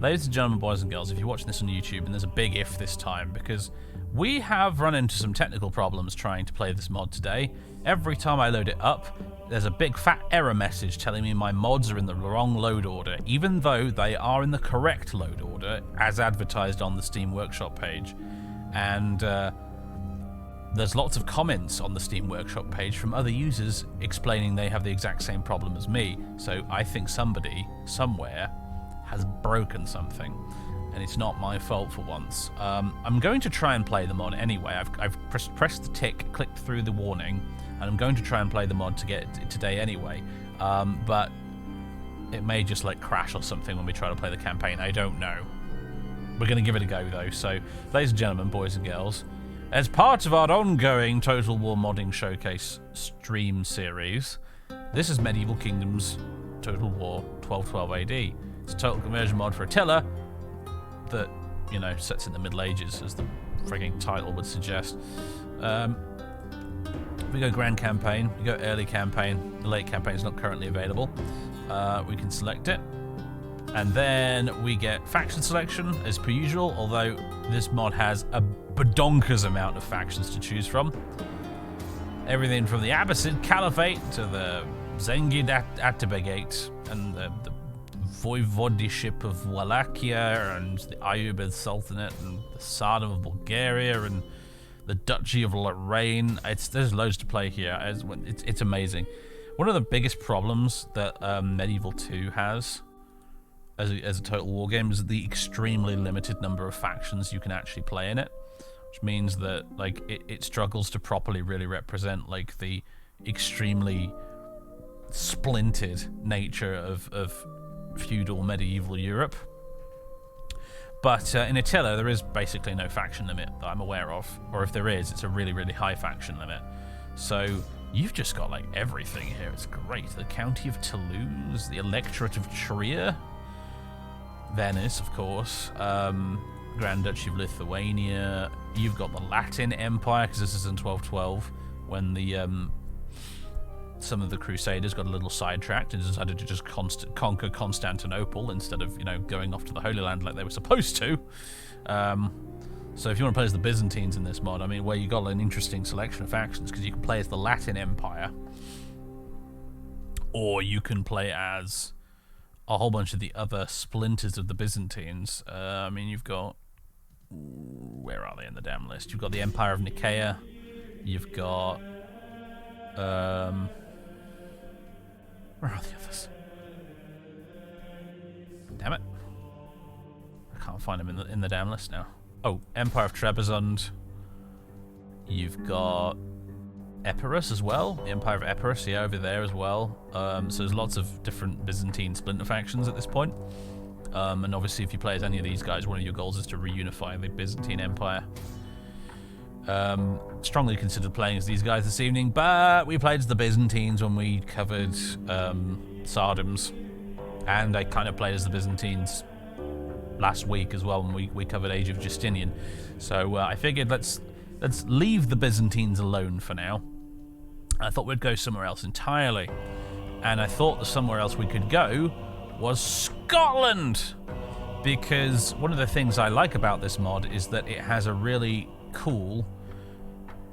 Ladies and gentlemen, boys and girls, if you're watching this on YouTube, and there's a big if this time, because we have run into some technical problems trying to play this mod today. Every time I load it up, there's a big fat error message telling me my mods are in the wrong load order, even though they are in the correct load order, as advertised on the Steam Workshop page. And there's lots of comments on the Steam Workshop page from other users explaining they have the exact same problem as me. So I think somebody, somewhere, has broken something, and it's not my fault for once. I'm going to try and play the mod anyway. I've pressed the tick, clicked through the warning, and I'm going to try and play the mod to get it today anyway. But it may just like crash or something when we try to play the campaign. I don't know. We're going to give it a go though. So, ladies and gentlemen, boys and girls, as part of our ongoing Total War Modding Showcase stream series, this is Medieval Kingdoms Total War 1212 AD. It's a total conversion mod for Attila that, you know, sets in the Middle Ages, as the frigging title would suggest. We go Grand Campaign, we go Early Campaign. The Late Campaign is not currently available. We can select it. And then we get faction selection, as per usual, although this mod has a badonkers amount of factions to choose from. Everything from the Abbasid Caliphate to the Zengid Atabegate and the Voivodeship of Wallachia and the Ayyubid Sultanate and the Tsardom of Bulgaria and the Duchy of Lorraine. There's loads to play here. It's amazing. One of the biggest problems that Medieval 2 has as a Total War game is the extremely limited number of factions you can actually play in it, which means that like it struggles to properly really represent like the extremely splintered nature of feudal medieval Europe. But in Attila there is basically no faction limit that I'm aware of, or if there is, it's a really, really high faction limit. So you've just got like everything here. It's great. The County of Toulouse, the Electorate of Trier, Venice, of course, Grand Duchy of Lithuania. You've got the Latin Empire, because this is in 1212 when the some of the Crusaders got a little sidetracked and decided to just conquer Constantinople instead of, you know, going off to the Holy Land like they were supposed to. So if you want to play as the Byzantines in this mod, I mean, where you got an interesting selection of factions, because you can play as the Latin Empire, or you can play as a whole bunch of the other splinters of the Byzantines. I mean, you've got... where are they in the damn list? You've got the Empire of Nicaea. You've got... where are the others? Damn it. I can't find them in the damn list now. Oh, Empire of Trebizond. You've got Epirus as well. The Empire of Epirus, yeah, over there as well. So there's lots of different Byzantine splinter factions at this point. And obviously if you play as any of these guys, one of your goals is to reunify the Byzantine Empire. Strongly considered playing as these guys this evening, but we played as the Byzantines when we covered Sardoms, and I kind of played as the Byzantines last week as well when we covered Age of Justinian. So I figured let's leave the Byzantines alone for now. I thought we'd go somewhere else entirely, and I thought the somewhere else we could go was Scotland, because one of the things I like about this mod is that it has a really cool,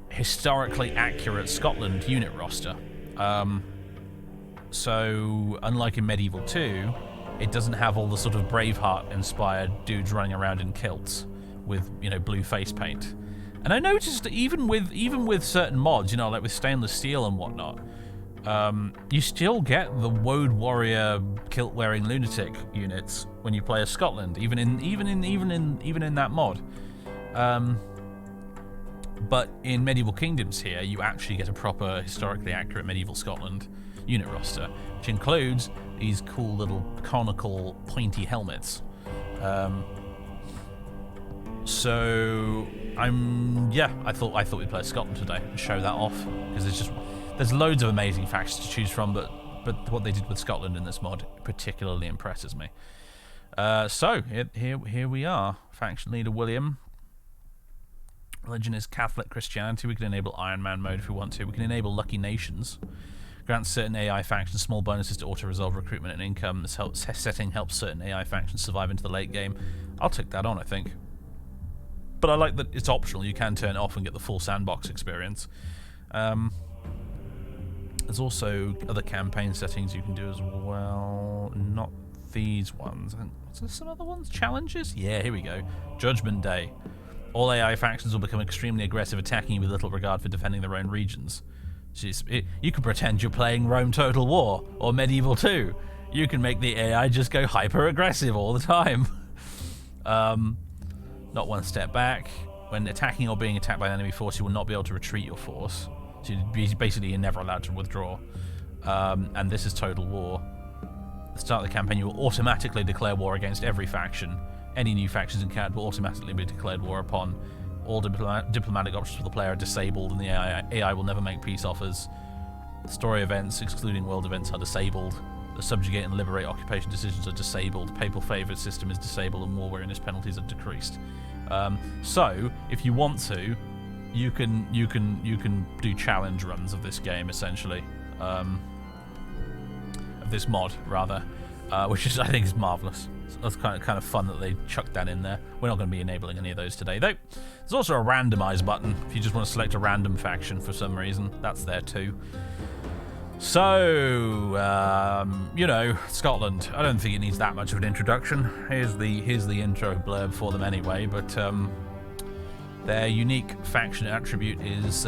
historically accurate Scotland unit roster. So unlike in Medieval 2, it doesn't have all the sort of Braveheart-inspired dudes running around in kilts with, you know, blue face paint. And I noticed that even with certain mods, you know, like with stainless steel and whatnot, you still get the Woad Warrior kilt-wearing lunatic units when you play as Scotland, even in that mod. But in Medieval Kingdoms here, you actually get a proper, historically accurate medieval Scotland unit roster, which includes these cool little conical, pointy helmets. So I thought we'd play Scotland today and show that off, because there's loads of amazing factions to choose from, but what they did with Scotland in this mod particularly impresses me. So here we are. Faction leader William. Religion is Catholic Christianity. We can enable Iron Man mode if we want to. We can enable Lucky Nations, Grants certain AI factions small bonuses to auto-resolve recruitment and income. This setting helps certain AI factions survive into the late game. I'll tick that on, I think. But I like that it's optional. You can turn it off and get the full sandbox experience. There's also other campaign settings you can do as well. Not these ones. Was there some other ones? Challenges? Yeah, here we go. Judgment Day. All AI factions will become extremely aggressive, attacking you with little regard for defending their own regions. You can pretend you're playing Rome Total War or Medieval 2. You can make the AI just go hyper-aggressive all the time. Not one step back. When attacking or being attacked by an enemy force, you will not be able to retreat your force. So basically, you're never allowed to withdraw. And this is Total War. At the start of the campaign, you will automatically declare war against every faction. Any new factions encountered will automatically be declared war upon. All diplomatic options for the player are disabled, and the AI will never make peace offers. Story events, excluding world events, are disabled. The subjugate and liberate occupation decisions are disabled. Papal favour system is disabled, and war weariness penalties are decreased. So, if you want to, you can do challenge runs of this game, essentially, of this mod rather, which is, I think, is marvelous. So that's kind of fun that they chucked that in there. We're not going to be enabling any of those today, though. There's also a randomize button if you just want to select a random faction for some reason. That's there too. So, you know, Scotland. I don't think it needs that much of an introduction. Here's the intro blurb for them anyway. But their unique faction attribute is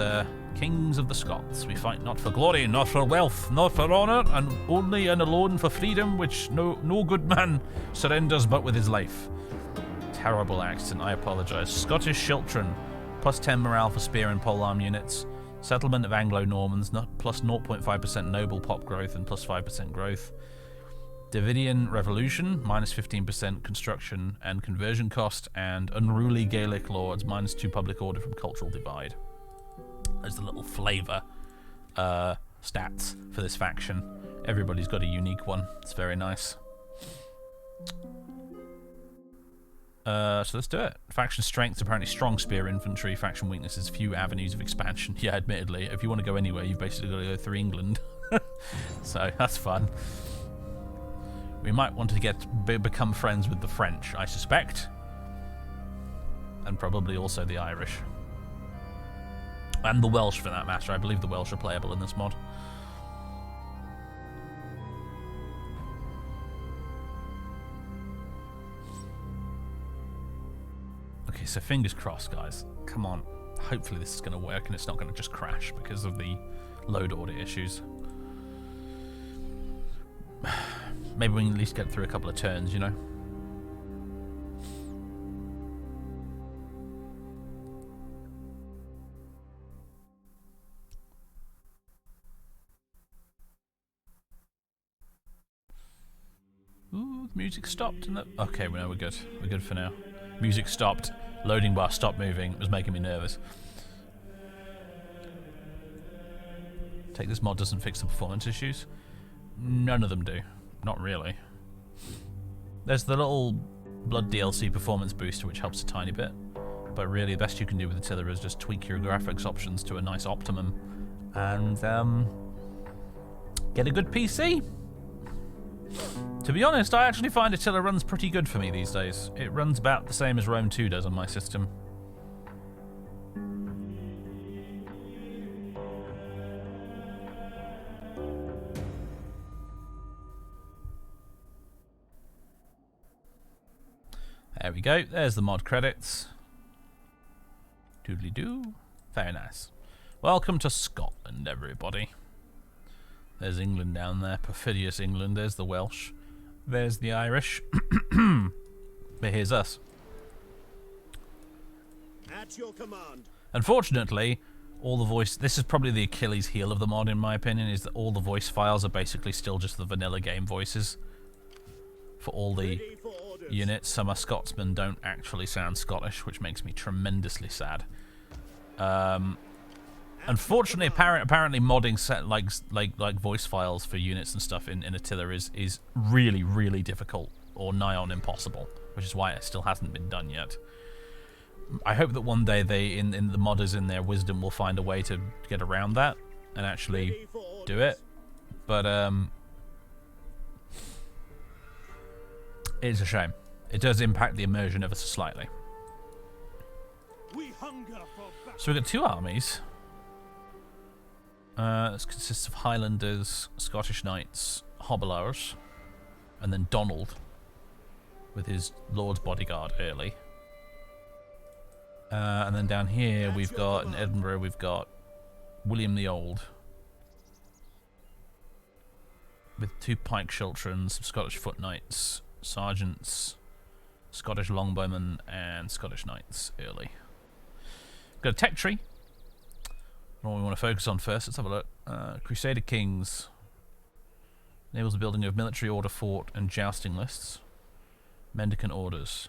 Kings of the Scots. We fight not for glory, not for wealth, not for honour, and only and alone for freedom, which no good man surrenders but with his life. Terrible accent, I apologise. Scottish Shiltron, plus 10 morale for spear and polearm units. Settlement of Anglo-Normans, plus 0.5% noble pop growth and plus 5% growth. Davidian Revolution, minus 15% construction and conversion cost. And Unruly Gaelic Lords, minus 2 public order from cultural divide. There's the little flavour stats for this faction. Everybody's got a unique one. It's very nice. So let's do it. Faction strength, apparently strong spear infantry. Faction weaknesses, few avenues of expansion. Yeah, admittedly, if you want to go anywhere, you've basically got to go through England. So that's fun. We might want to become friends with the French, I suspect. And probably also the Irish. And the Welsh, for that matter. I believe the Welsh are playable in this mod. Okay, so fingers crossed, guys. Come on. Hopefully this is going to work and it's not going to just crash because of the load order issues. Maybe we can at least get through a couple of turns, you know? Ooh, the music stopped. Okay, well, no, we're good. We're good for now. Music stopped. Loading bar stopped moving. It was making me nervous. Take this mod doesn't fix the performance issues. None of them do. Not really. There's the little Blood DLC performance booster, which helps a tiny bit. But really, the best you can do with Attila is just tweak your graphics options to a nice optimum. And, get a good PC. To be honest, I actually find Attila runs pretty good for me these days. It runs about the same as Rome 2 does on my system. There we go. There's the mod credits. Doodly-doo. Very nice. Welcome to Scotland, everybody. There's England down there. Perfidious England. There's the Welsh. There's the Irish. But here's us. At your command. Unfortunately, all the voice... This is probably the Achilles heel of the mod, in my opinion, is that all the voice files are basically still just the vanilla game voices. For all the units. Some Scotsmen don't actually sound Scottish, which makes me tremendously sad. Unfortunately, apparently modding set like voice files for units and stuff in Attila is really, really difficult or nigh on impossible, which is why it still hasn't been done yet. I hope that one day they, in the modders in their wisdom, will find a way to get around that and actually do it. But it's a shame. It does impact the immersion ever so slightly. So we've got 2 armies. This consists of Highlanders, Scottish Knights, Hobblers, and then Donald with his Lord's bodyguard early. And then down here we've got, in Edinburgh, we've got William the Old with 2 pike schultrons, some Scottish foot knights, sergeants, Scottish longbowmen, and Scottish knights early. Got a tech tree. What we want to focus on first, let's have a look. Crusader Kings enables the building of military order fort and jousting lists. Mendicant orders.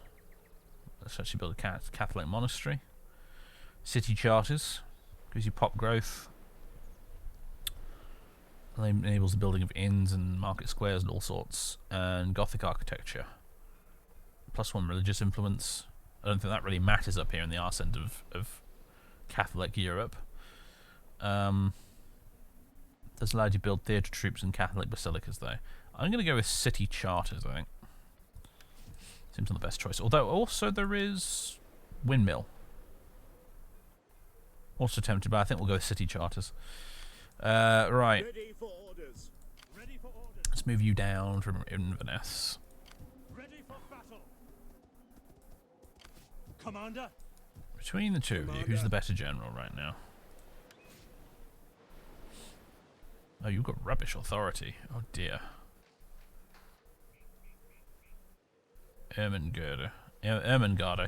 Let's actually build a Catholic monastery. City charters gives you pop growth. Enables the building of inns and market squares and all sorts. And Gothic architecture. +1 religious influence. I don't think that really matters up here in the arse end of Catholic Europe. Does allow you to build theatre troops and Catholic basilicas though. I'm going to go with city charters, I think. Seems like the best choice. Although also there is windmill. Also tempted, but I think we'll go with city charters. Right. Ready for orders. Ready for orders. Let's move you down from Inverness. Ready for battle. Commander. Between the 2 of you, who's the better general right now? Oh, you've got rubbish authority. Oh dear. Ermengarda,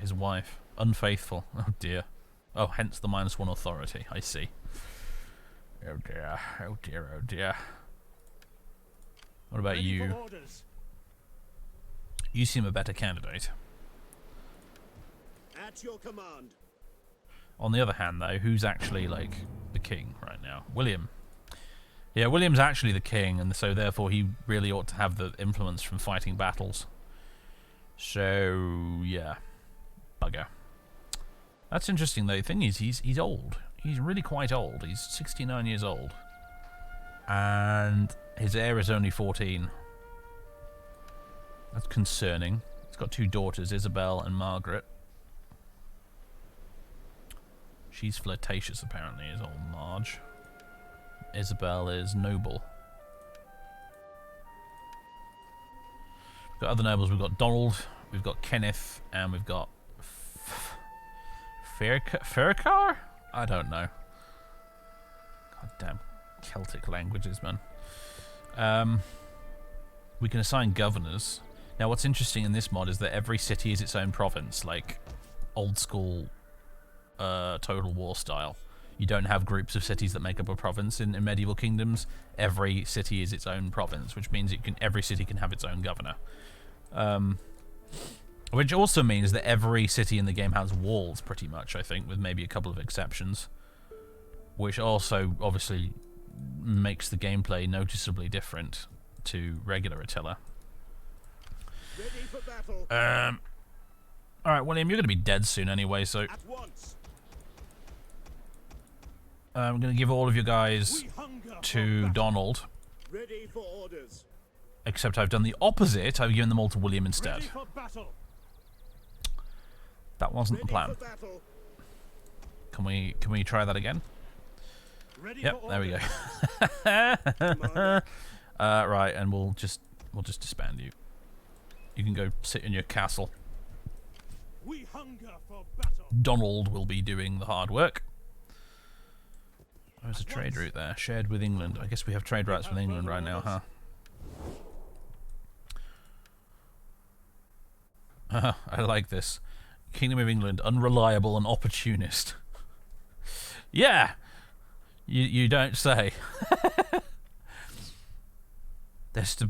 his wife. Unfaithful. Oh dear. Oh, hence the -1 authority. I see. Oh dear. Oh dear. Oh dear. What about Ready you? for orders. You seem a better candidate. At your command. On the other hand, though, who's actually, like, the king right now? William. Yeah, William's actually the king, and so therefore he really ought to have the influence from fighting battles. So, yeah. Bugger. That's interesting, though. The thing is, he's old. He's really quite old. He's 69 years old. And his heir is only 14. That's concerning. He's got 2 daughters, Isabel and Margaret. She's flirtatious, apparently, is old Marge. Isabel is noble. We've got other nobles. We've got Donald, we've got Kenneth, and we've got Ferkar? I don't know. Goddamn Celtic languages, man. We can assign governors. Now, what's interesting in this mod is that every city is its own province, like old school Total War style. You don't have groups of cities that make up a province in medieval kingdoms. Every city is its own province, which means every city can have its own governor. Which also means that every city in the game has walls, pretty much, I think, with maybe a couple of exceptions. Which also, obviously, makes the gameplay noticeably different to regular Attila. Ready for battle. Alright, William, you're going to be dead soon anyway, so... At once. I'm going to give all of you guys We hunger to for Donald. Ready for orders. Except I've done the opposite. I've given them all to William instead. Ready for battle. That wasn't the plan. Ready for battle. Can we try that again? Ready Yep, for there we go. Commander. Right, and we'll just disband you. You can go sit in your castle. We hunger for battle. Donald will be doing the hard work. There's a trade route there, shared with England. I guess we have trade routes with England right now, huh? I like this. Kingdom of England, unreliable and opportunist. Yeah! You don't say.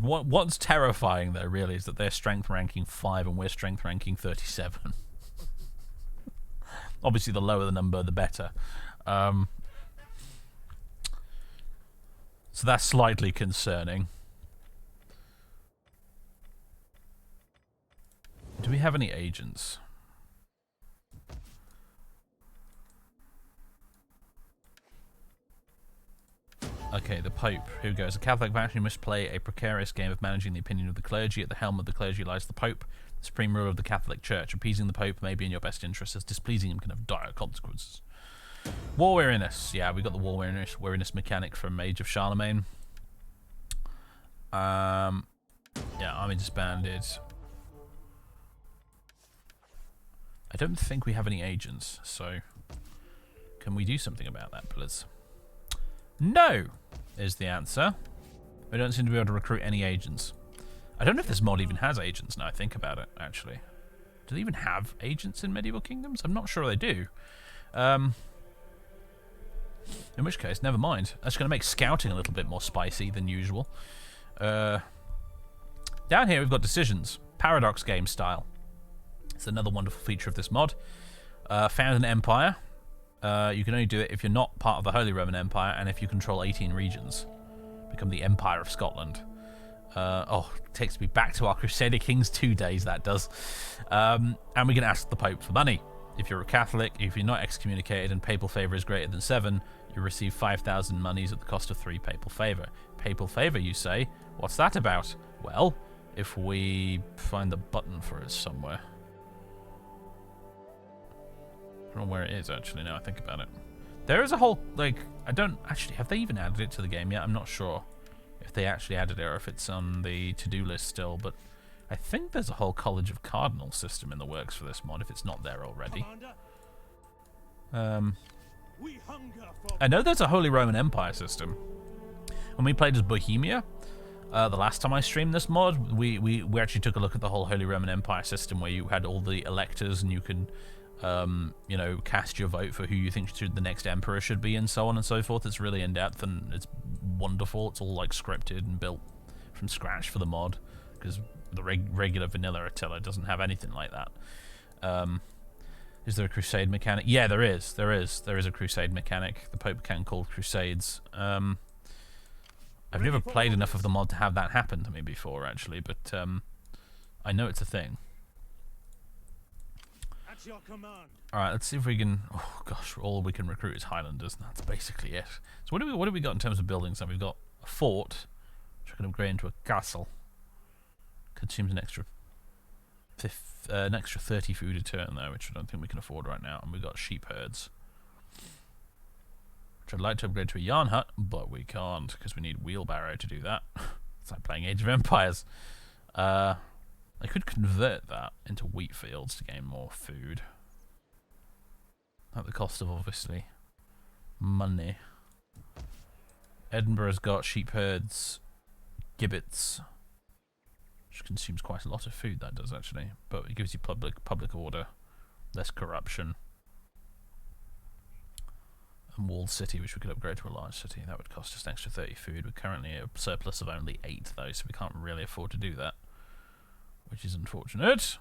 What's terrifying, though, really, is that they're strength ranking 5 and we're strength ranking 37. Obviously, the lower the number, the better. So that's slightly concerning. Do we have any agents? Okay, the Pope. Who goes? A Catholic faction must play a precarious game of managing the opinion of the clergy. At the helm of the clergy lies the Pope, the supreme ruler of the Catholic Church. Appeasing the Pope may be in your best interest, as displeasing him can have dire consequences. War weariness. Yeah, we got the war weariness mechanic from Age of Charlemagne. Yeah, army disbanded. I don't think we have any agents, so can we do something about that, please? No, is the answer. We don't seem to be able to recruit any agents. I don't know if this mod even has agents now I think about it, actually. Do they even have agents in Medieval Kingdoms? I'm not sure they do. In which case, never mind. That's going to make scouting a little bit more spicy than usual. Down here we've got decisions. Paradox game style. It's another wonderful feature of this mod. Found an empire. You can only do it if you're not part of the Holy Roman Empire and if you control 18 regions. Become the Empire of Scotland. Takes me back to our Crusader Kings 2 days, that does. And we can ask the Pope for money. If you're a Catholic, if you're not excommunicated and papal favour is greater than 7, you receive 5,000 monies at the cost of 3 papal favour. Papal favour, you say? What's that about? Well, if we find the button for it somewhere. I don't know where it is, actually, now I think about it. There is a whole, I don't, actually, have they even added it to the game yet? I'm not sure if they actually added it or if it's on the to-do list still, but I think there's a whole College of Cardinals system in the works for this mod, if it's not there already. We hunger for I know there's a Holy Roman Empire system. When we played as Bohemia, the last time I streamed this mod, we actually took a look at the whole Holy Roman Empire system where you had all the electors and you could cast your vote for who you think the next emperor should be and so on and so forth. It's really in-depth and it's wonderful. It's all scripted and built from scratch for the mod because the regular vanilla Attila doesn't have anything like that. Is there a crusade mechanic? Yeah, there is. There is a crusade mechanic. The Pope can call crusades. I've never played enough of the mod to have that happen to me before, actually, but I know it's a thing. at your command. Alright, let's see if we can... Oh, gosh, all we can recruit is Highlanders, and that's basically it. So what have we got in terms of buildings? Now, we've got a fort, which I can upgrade into a castle. Consumes an extra 30 food a turn, though, which I don't think we can afford right now. And we've got sheep herds, which I'd like to upgrade to a yarn hut, but we can't, because we need wheelbarrow to do that. It's like playing Age of Empires. I could convert that into wheat fields to gain more food. At the cost of, obviously, money. Edinburgh's got sheep herds, gibbets, which consumes quite a lot of food, that does, actually. But it gives you public order, less corruption. And walled city, which we could upgrade to a large city. That would cost us an extra 30 food. We're currently a surplus of only 8, though, so we can't really afford to do that, which is unfortunate.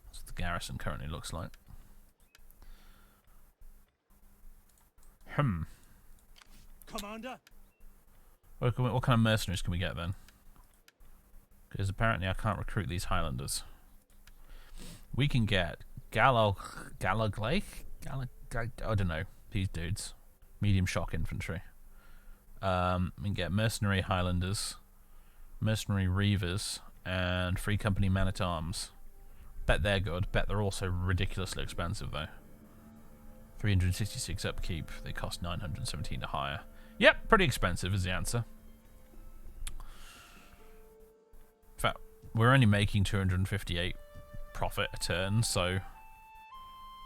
That's what the garrison currently looks like. Commander. What kind of mercenaries can we get then? Because apparently I can't recruit these Highlanders. We can get I don't know, these dudes. Medium shock infantry. We can get mercenary Highlanders, mercenary Reavers, and Free Company Man-at-Arms. Bet they're good. Bet they're also ridiculously expensive, though. 366 upkeep. They cost 917 to hire. Yep, pretty expensive is the answer. In fact, we're only making 258 profit a turn, so I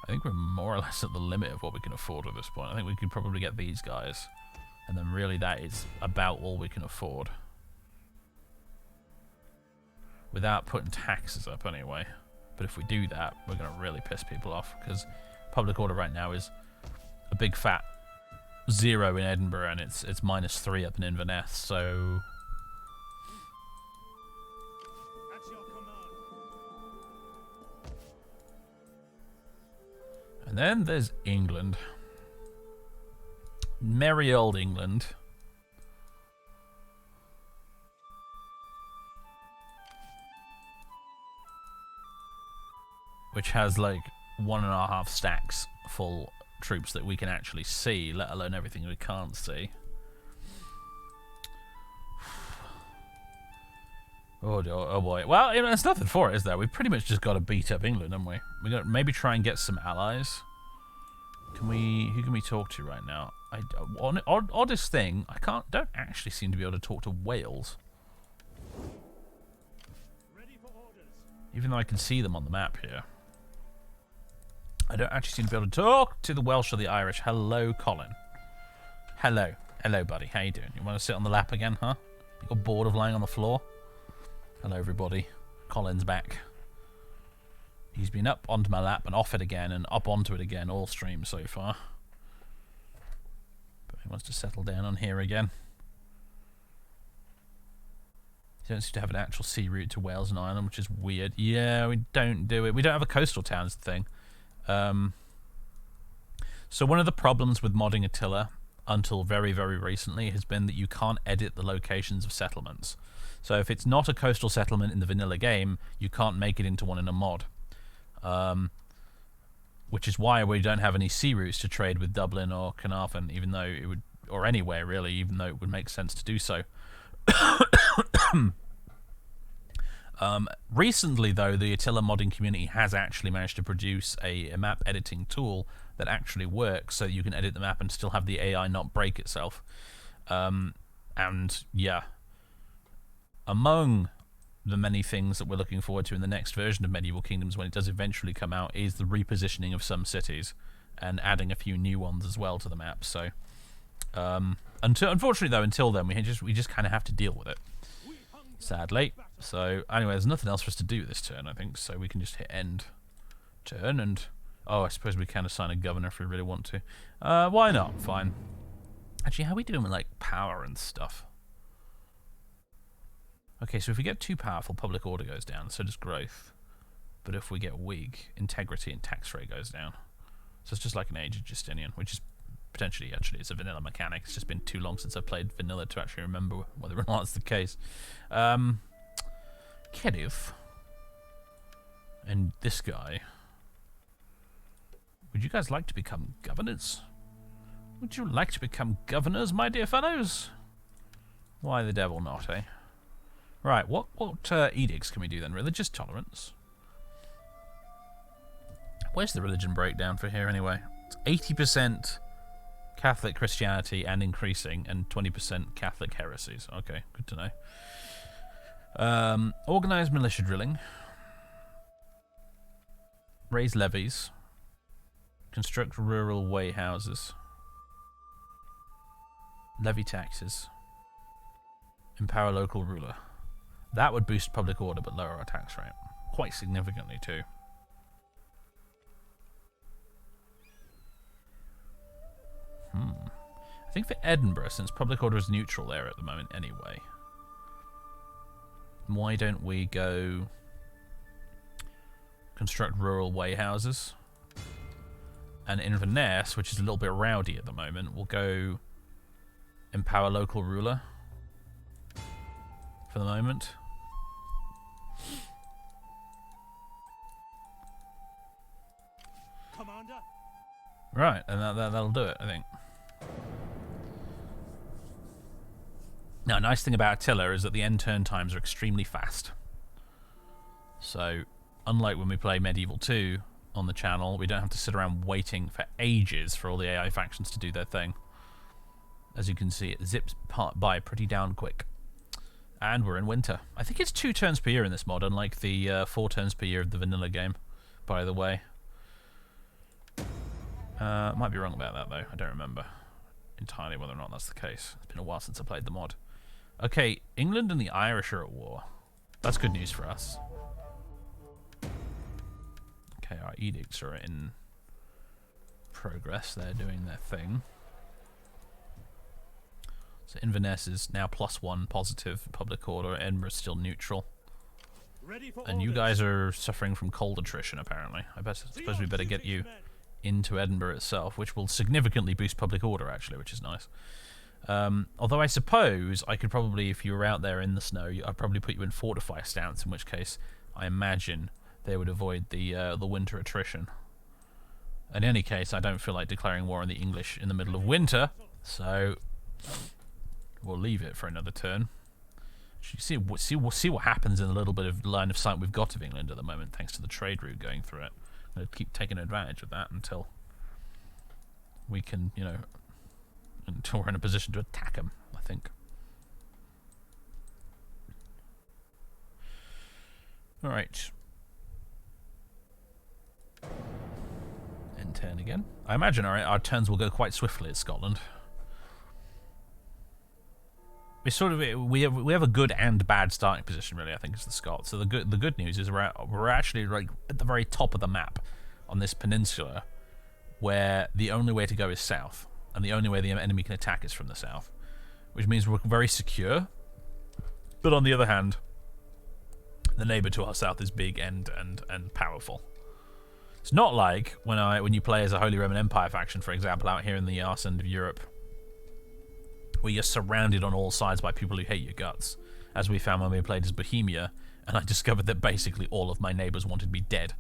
think we're more or less at the limit of what we can afford at this point. I think we could probably get these guys, and then really that is about all we can afford. Without putting taxes up anyway. But if we do that, we're going to really piss people off, because public order right now is a big fat 0 in Edinburgh, and it's -3 up in Inverness, so... At your command. And then there's England. Merry old England. Which has like 1.5 stacks full troops that we can actually see, let alone everything we can't see. Oh, oh boy. Well, there's nothing for it, is there? We've pretty much just got to beat up England, haven't we? We got to maybe try and get some allies. Who can we talk to right now? Oddest thing, don't actually seem to be able to talk to Wales. Ready for orders. Even though I can see them on the map here. I don't actually seem to be able to talk to the Welsh or the Irish. Hello, Colin. Hello. Hello, buddy. How you doing? You want to sit on the lap again, huh? You got bored of lying on the floor? Hello, everybody. Colin's back. He's been up onto my lap and off it again and up onto it again all stream so far. But he wants to settle down on here again. He don't seem to have an actual sea route to Wales and Ireland, which is weird. Yeah, we don't do it. We don't have a coastal town is the thing. So one of the problems with modding Attila until very, very recently has been that you can't edit the locations of settlements. So if it's not a coastal settlement in the vanilla game, you can't make it into one in a mod. Which is why we don't have any sea routes to trade with Dublin or Carnarvon, even though it would, or anywhere really, even though it would make sense to do so. Recently, though, the Attila modding community has actually managed to produce a map editing tool that actually works, so you can edit the map and still have the AI not break itself. And yeah, among the many things that we're looking forward to in the next version of Medieval Kingdoms, when it does eventually come out, is the repositioning of some cities and adding a few new ones as well to the map. So, unfortunately, though, until then, we just kind of have to deal with it. Sadly. So, anyway, there's nothing else for us to do this turn, I think, so we can just hit end turn and... Oh, I suppose we can assign a governor if we really want to. Why not? Fine. Actually, how are we doing with, like, power and stuff? Okay, so if we get too powerful, public order goes down, so does growth. But if we get weak, integrity and tax rate goes down. So it's just like an Age of Justinian, which is potentially, actually, it's a vanilla mechanic. It's just been too long since I've played vanilla to actually remember whether or not that's the case. Kediv and this guy. Would you guys like to become governors? Would you like to become governors, my dear fellows? Why the devil not, eh? Right, what edicts can we do then? Religious tolerance. Where's the religion breakdown for here anyway? It's 80% Catholic Christianity and increasing, and 20% Catholic heresies. Okay, good to know. Organized militia drilling. Raise levies. Construct rural way houses. Levy taxes. Empower local ruler. That would boost public order but lower our tax rate. Quite significantly too. I think for Edinburgh, since public order is neutral there at the moment anyway, why don't we go construct rural way houses? And Inverness, which is a little bit rowdy at the moment, we'll go empower local ruler for the moment. Commander. Right, and that'll do it, I think. Now, a nice thing about Attila is that the end turn times are extremely fast. So, unlike when we play Medieval 2 on the channel, we don't have to sit around waiting for ages for all the AI factions to do their thing. As you can see, it zips by pretty down quick. And we're in winter. I think it's 2 turns per year in this mod, unlike the 4 turns per year of the vanilla game, by the way. Might be wrong about that, though. I don't remember entirely whether or not that's the case. It's been a while since I played the mod. Okay, England and the Irish are at war. That's good news for us. Okay, our edicts are in progress. They're doing their thing. So Inverness is now +1 positive public order. Edinburgh's still neutral. Ready for And you orders. guys are suffering from cold attrition, apparently. I suppose we better get you into Edinburgh itself, which will significantly boost public order, actually, which is nice. Although I suppose I could probably, if you were out there in the snow, I'd probably put you in fortify stance, in which case I imagine they would avoid the winter attrition. In any case, I don't feel like declaring war on the English in the middle of winter, so we'll leave it for another turn. See what happens in a little bit of line of sight we've got of England at the moment, thanks to the trade route going through it. I'm going to keep taking advantage of that until we can, you know, until we're in a position to attack them, I think. Alright. End turn again. I imagine our turns will go quite swiftly at Scotland. We sort of we have a good and bad starting position, really. I think, as the Scots. So the good news is we're actually like at the very top of the map on this peninsula, where the only way to go is south, and the only way the enemy can attack is from the south, which means we're very secure. But on the other hand, the neighbour to our south is big and powerful. It's not like when you play as a Holy Roman Empire faction, for example, out here in the arse end of Europe, where you're surrounded on all sides by people who hate your guts, as we found when we played as Bohemia, and I discovered that basically all of my neighbours wanted me dead.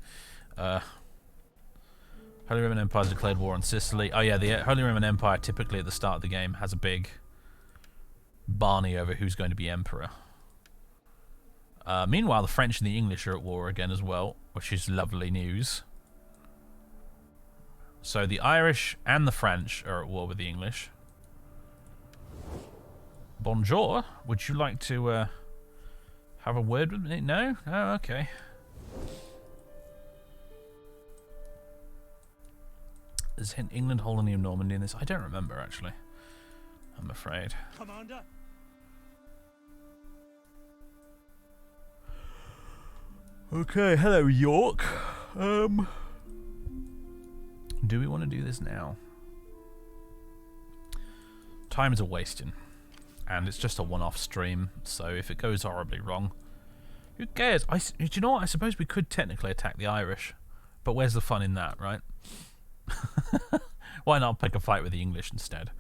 Holy Roman Empire's declared war on Sicily. Oh yeah, the Holy Roman Empire typically at the start of the game has a big Barney over who's going to be emperor. Meanwhile, the French and the English are at war again as well, which is lovely news. So the Irish and the French are at war with the English. Bonjour, would you like to have a word with me? No? Oh, okay. Is England holding New Normandy in this? I don't remember, actually. I'm afraid. Commander. Okay, hello York. Do we want to do this now? Times are wasting. And it's just a one-off stream, so if it goes horribly wrong, who cares? Do you know what? I suppose we could technically attack the Irish, but where's the fun in that, right? Why not pick a fight with the English instead?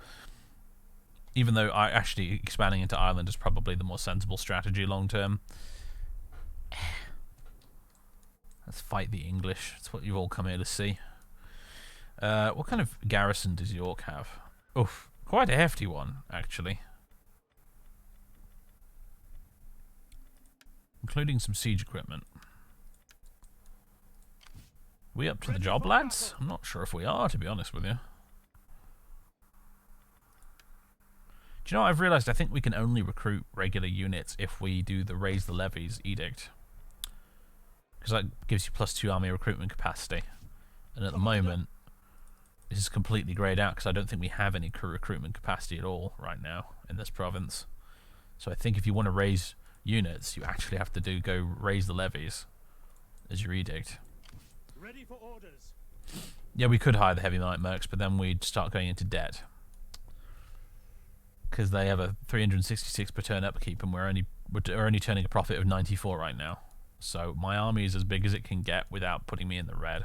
Even though actually expanding into Ireland is probably the more sensible strategy long-term. Let's fight the English. That's what you've all come here to see. What kind of garrison does York have? Oof, quite a hefty one, actually. Including some siege equipment. We up to the job, lads? I'm not sure if we are, to be honest with you. Do you know what I've realised? I think we can only recruit regular units if we do the raise the levies edict. Because that gives you +2 army recruitment capacity. And at the moment, this is completely greyed out because I don't think we have any crew recruitment capacity at all right now in this province. So I think if you want to raise units, you actually have to go raise the levies as your edict. Ready for orders. Yeah, we could hire the heavy light mercs, but then we'd start going into debt. Because they have a 366 per turn upkeep, and we're only turning a profit of 94 right now. So my army is as big as it can get without putting me in the red.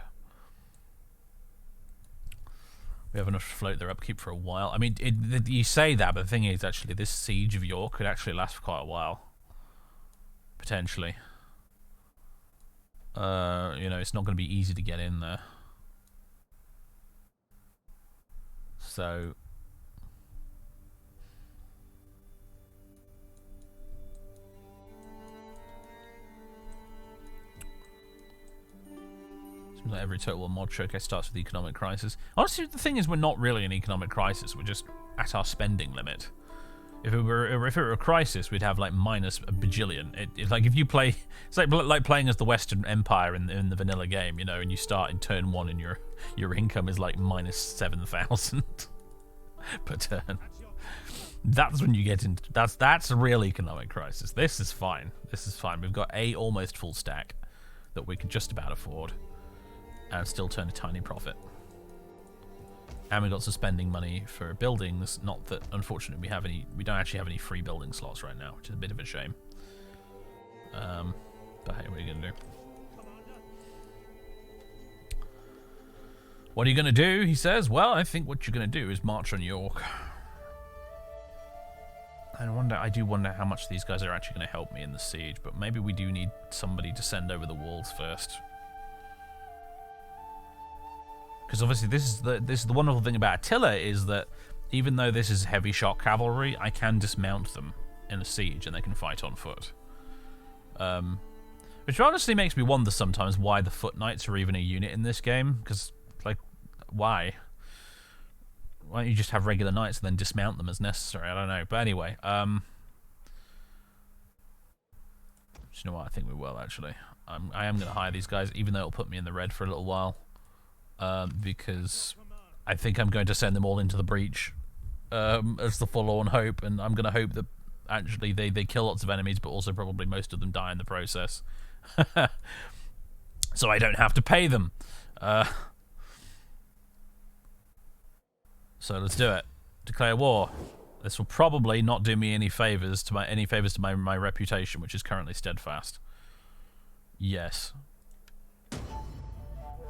We have enough to float their upkeep for a while. I mean, you say that, but the thing is, actually, this siege of York could actually last for quite a while. Potentially. You know, it's not going to be easy to get in there. So... seems like every Total War mod showcase starts with the economic crisis. Honestly, the thing is, we're not really in economic crisis. We're just at our spending limit. If it were a crisis, we'd have like minus a bajillion. It's like if you play, it's like playing as the Western Empire in the vanilla game, you know, and you start in turn 1 and your income is like minus 7,000 per turn. That's when you get into that's a real economic crisis. This is fine. This is fine. We've got a almost full stack that we can just about afford and still turn a tiny profit. And we got some spending money for buildings. Not that, unfortunately, we don't actually have any free building slots right now, which is a bit of a shame. But hey, what are you gonna do? What are you gonna do? He says. Well, I think what you're gonna do is march on York. I do wonder how much these guys are actually gonna help me in the siege. But maybe we do need somebody to send over the walls first. Because obviously this is the wonderful thing about Attila is that even though this is heavy shock cavalry, I can dismount them in a siege and they can fight on foot. Which honestly makes me wonder sometimes why the foot knights are even a unit in this game. Because, like, why? Why don't you just have regular knights and then dismount them as necessary? I don't know. But anyway, you know what? I think we will, actually. I am going to hire these guys, even though it'll put me in the red for a little while. Because I think I'm going to send them all into the breach as the forlorn hope, and I'm going to hope that actually they kill lots of enemies, but also probably most of them die in the process. So I don't have to pay them. So let's do it. Declare war. This will probably not do me any favors to my reputation, which is currently steadfast. Yes.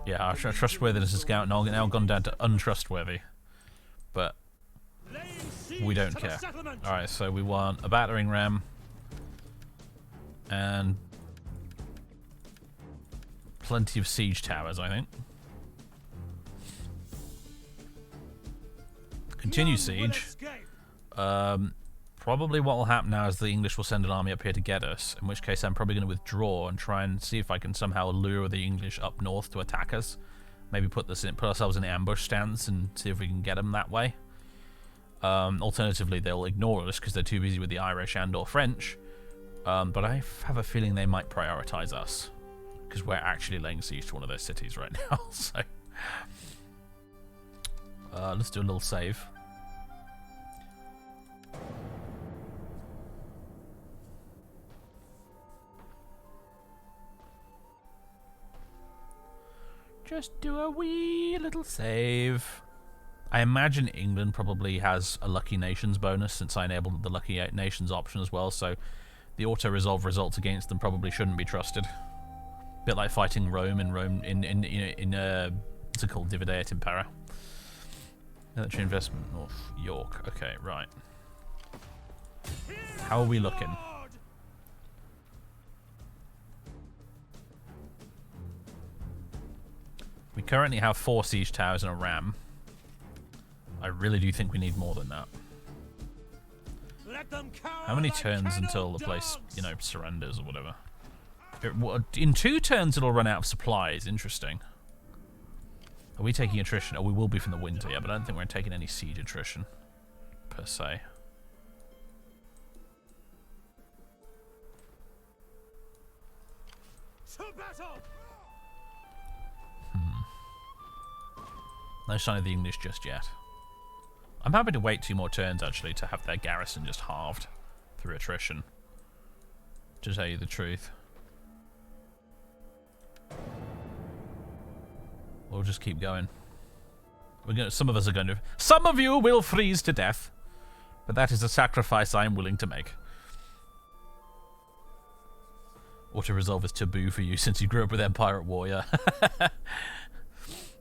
Yeah, our trustworthiness has now gone down to untrustworthy. But we don't care. Alright, so we want a battering ram and plenty of siege towers, I think. Continue siege. Probably what will happen now is the English will send an army up here to get us, in which case I'm probably going to withdraw and try and see if I can somehow lure the English up north to attack us. Maybe put ourselves in an ambush stance and see if we can get them that way. Alternatively, they'll ignore us because they're too busy with the Irish and or French. But I have a feeling they might prioritize us because we're actually laying siege to one of their cities right now. So let's do a little save. Just do a wee little save. I imagine England probably has a Lucky Nations bonus since I enabled the Lucky Nations option as well, so the auto-resolve results against them probably shouldn't be trusted. A bit like fighting Rome in what's it called, Divide et Impera. Military investment, North York. Okay, right. How are we looking? We currently have 4 siege towers and a ram. I really do think we need more than that. How many turns until the place, surrenders or whatever? In 2 turns it'll run out of supplies. Interesting. Are we taking attrition? Oh, we will be from the winter, yeah, but I don't think we're taking any siege attrition, per se. No sign of the English just yet. I'm happy to wait 2 more turns, actually, to have their garrison just halved through attrition. To tell you the truth. We'll just keep going. Some of us are going to... Some of you will freeze to death. But that is a sacrifice I am willing to make. Auto-resolve is taboo for you since you grew up with Empire at War, yeah.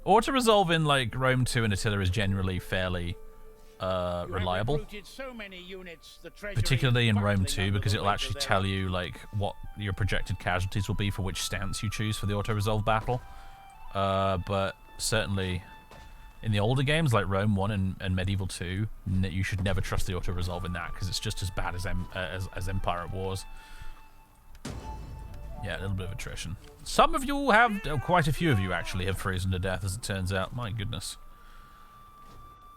Auto-resolve in, like, Rome 2 and Attila is generally fairly reliable. Particularly in Rome 2, because it'll actually tell you, like, what your projected casualties will be for which stance you choose for the auto-resolve battle. But certainly in the older games, like Rome 1 and Medieval 2, you should never trust the auto-resolve in that, because it's just as bad as Empire at Wars. Yeah, a little bit of attrition. Some of you have, quite a few of you actually have frozen to death, as it turns out. My goodness.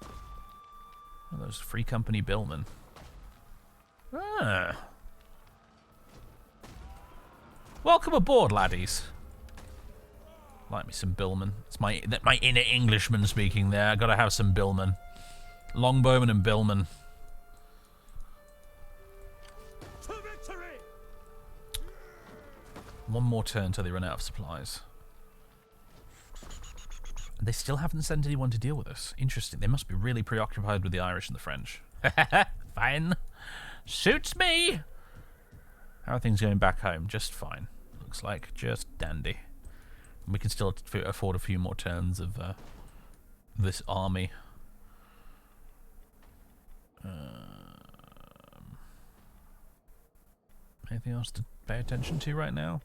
Oh, those Free Company billmen. Ah. Welcome aboard, laddies. Like me some billmen. It's my inner Englishman speaking there. I gotta have some billmen. Longbowmen and billmen. One more turn till they run out of supplies. They still haven't sent anyone to deal with us. Interesting. They must be really preoccupied with the Irish and the French. Fine. Suits me. How are things going back home? Just fine. Looks like just dandy. And we can still afford a few more turns of this army. Anything else to pay attention to right now?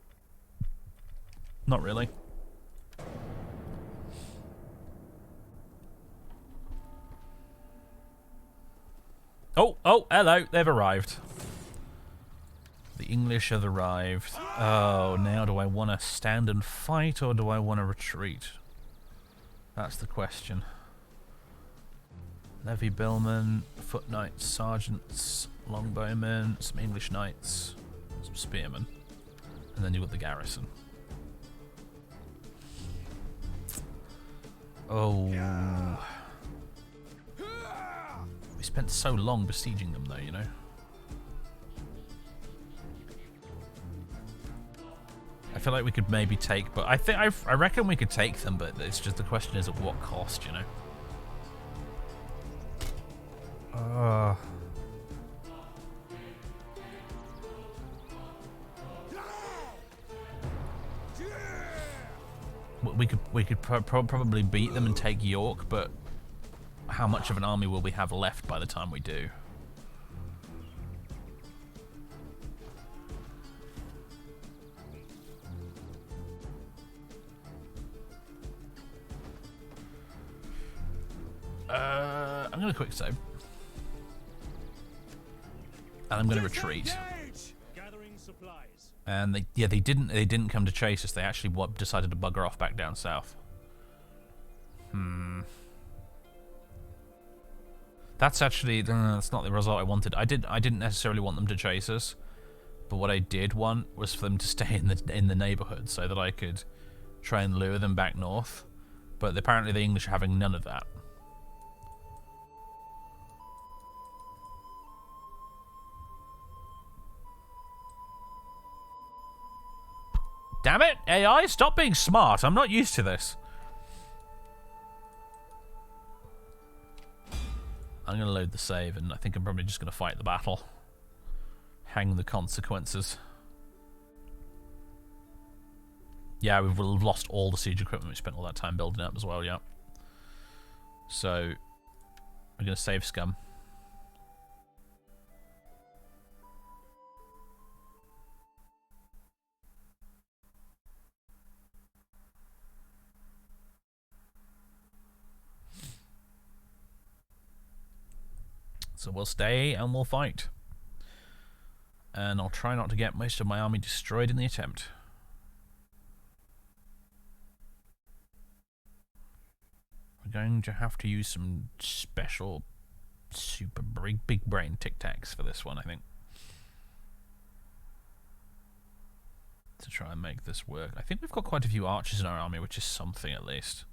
Not really. Oh, hello. They've arrived. The English have arrived. Oh, now do I want to stand and fight or do I want to retreat? That's the question. Levy billmen, foot knights, sergeants, longbowmen, some English knights, some spearmen. And then you've got the garrison. Oh. We spent so long besieging them though, you know. I feel like we could maybe take, but I reckon we could take them, but it's just the question is at what cost, you know. We could probably beat them and take York, but how much of an army will we have left by the time we do? I'm going to quick save. And I'm going to retreat. Gathering supplies. And they didn't come to chase us. They actually decided to bugger off back down south. That's actually that's not the result I wanted. I didn't necessarily want them to chase us, but what I did want was for them to stay in the neighborhood so that I could try and lure them back north. But apparently the English are having none of that. Damn it, AI, stop being smart. I'm not used to this. I'm going to load the save, and I think I'm probably just going to fight the battle. Hang the consequences. Yeah, we've lost all the siege equipment we spent all that time building up as well, yeah. So, we're going to save scum. So we'll stay and we'll fight. And I'll try not to get most of my army destroyed in the attempt. We're going to have to use some special super big brain tic-tacs for this one, I think. To try and make this work. I think we've got quite a few archers in our army, which is something at least.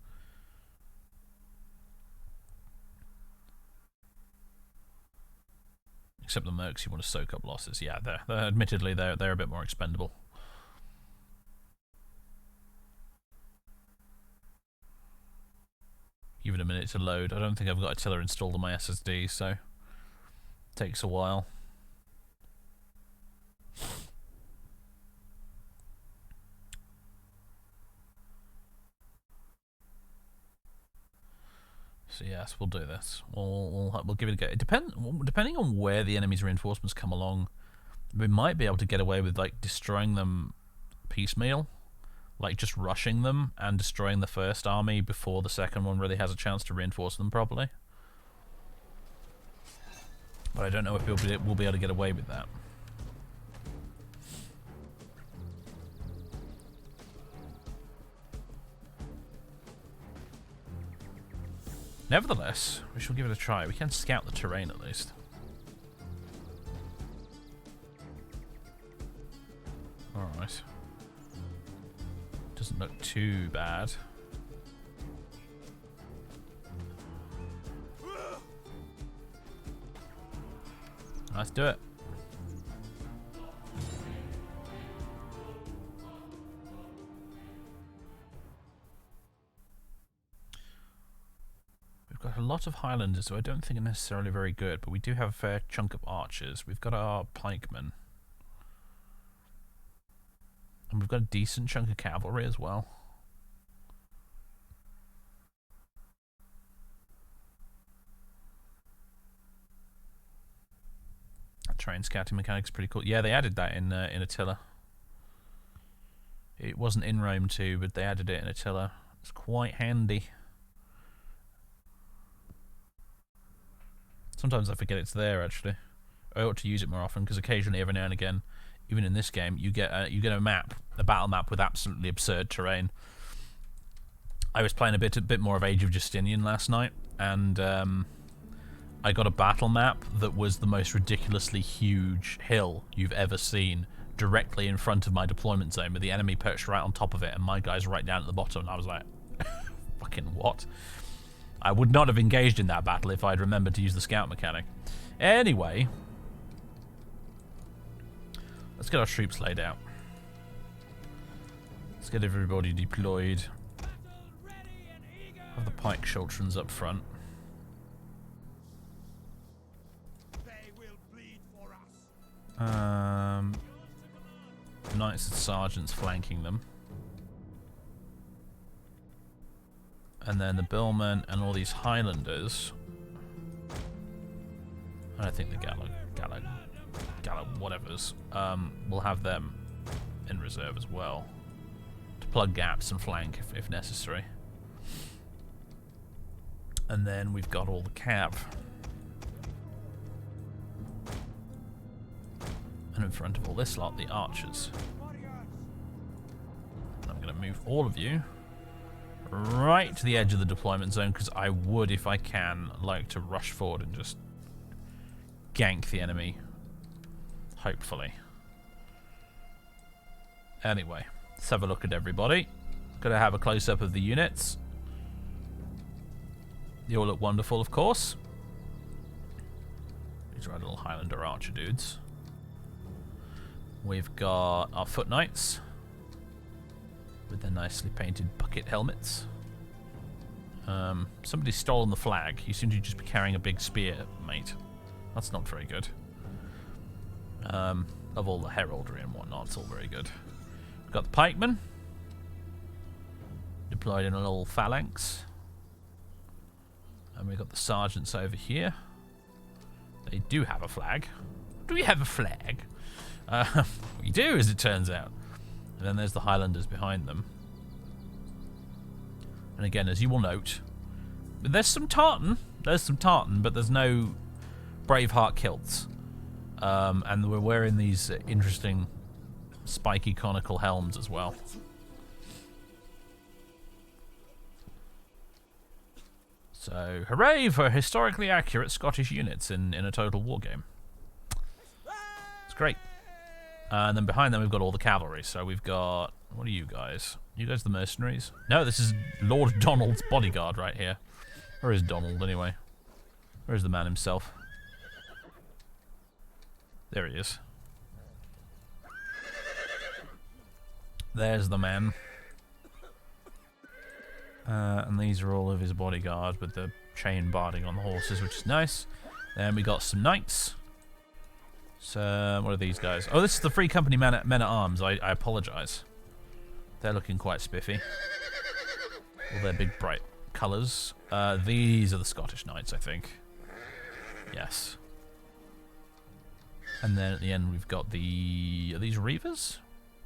Except the mercs, you want to soak up losses. Yeah, admittedly they're a bit more expendable. Give it a minute to load. I don't think I've got Attila installed on my SSD, so it takes a while. So yes, we'll do this. We'll give it a go. Depending on where the enemy's reinforcements come along, we might be able to get away with like destroying them piecemeal, like just rushing them and destroying the first army before the second one really has a chance to reinforce them properly. But I don't know if we'll be able to get away with that. Nevertheless, we shall give it a try. We can scout the terrain at least. Alright. Doesn't look too bad. Let's do it. We've got a lot of Highlanders, who I don't think are necessarily very good, but we do have a fair chunk of archers. We've got our pikemen. And we've got a decent chunk of cavalry as well. Train scouting mechanics pretty cool. Yeah, they added that in Attila. It wasn't in Rome 2, but they added it in Attila. It's quite handy. Sometimes I forget it's there, actually. I ought to use it more often, because occasionally, every now and again, even in this game, you get a map, a battle map with absolutely absurd terrain. I was playing a bit more of Age of Justinian last night, and I got a battle map that was the most ridiculously huge hill you've ever seen, directly in front of my deployment zone, with the enemy perched right on top of it, and my guys right down at the bottom, and I was like, fucking what? I would not have engaged in that battle if I'd remembered to use the scout mechanic. Anyway, let's get our troops laid out. Let's get everybody deployed. Have the pike schultrons up front. Knights and sergeants flanking them. And then the billmen and all these Highlanders. I think the Gallo whatevers. We'll have them in reserve as well, to plug gaps and flank if necessary. And then we've got all the cav. And in front of all this lot, the archers. And I'm going to move all of you right to the edge of the deployment zone, because I would, if I can, like to rush forward and just gank the enemy. Hopefully. Anyway, let's have a look at everybody. Gotta have a close-up of the units. They all look wonderful, of course. These are our little Highlander archer dudes. We've got our foot knights with their nicely painted bucket helmets. Somebody's stolen the flag. You seem to just be carrying a big spear, mate. That's not very good. Of all the heraldry and whatnot, it's all very good. We've got the pikemen deployed in a little phalanx. And we've got the sergeants over here. They do have a flag. Do we have a flag? We do, as it turns out. And then there's the Highlanders behind them. And again, as you will note, there's some tartan. There's some tartan, but there's no Braveheart kilts. And we're wearing these interesting spiky conical helms as well. So, hooray for historically accurate Scottish units in a Total War game. It's great. And then behind them we've got all the cavalry. So we've got... What are you guys? You guys the mercenaries? No, this is Lord Donald's bodyguard right here. Where is Donald, anyway? Where's the man himself? There he is. There's the man. And these are all of his bodyguard with the chain barding on the horses, which is nice. Then we got some knights. So, what are these guys? Oh, this is the Free Company men at arms. I apologise. They're looking quite spiffy. All their big bright colours. These are the Scottish knights, I think. Yes. And then at the end we've got the... Are these Reavers?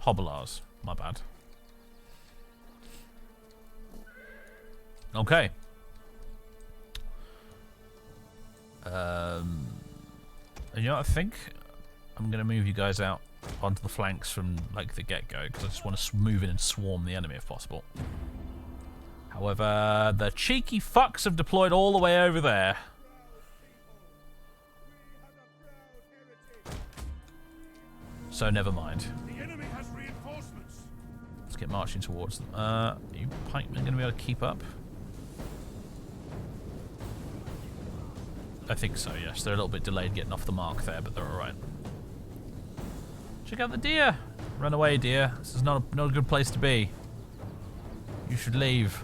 Hobblars. My bad. Okay. You know what, I think I'm going to move you guys out onto the flanks from like the get-go, because I just want to move in and swarm the enemy if possible. However, the cheeky fucks have deployed all the way over there. So never mind. The enemy has reinforcements. Let's get marching towards them. Are you pikemen going to be able to keep up? I think so, yes. They're a little bit delayed getting off the mark there, but they're alright. Check out the deer! Run away, deer. This is not a good place to be. You should leave.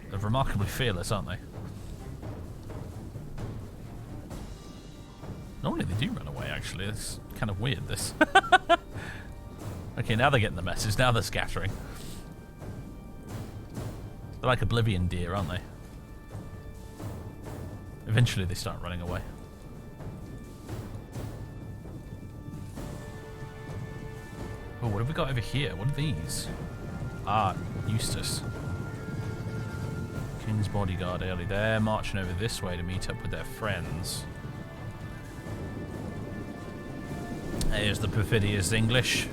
They're remarkably fearless, aren't they? Normally they do run away, actually. It's kind of weird, this. Okay, now they're getting the message. Now they're scattering. They're like oblivion deer, aren't they? Eventually they start running away. Oh, what have we got over here? What are these? Ah, Eustace. King's bodyguard early. They're marching over this way to meet up with their friends. Here's the perfidious English.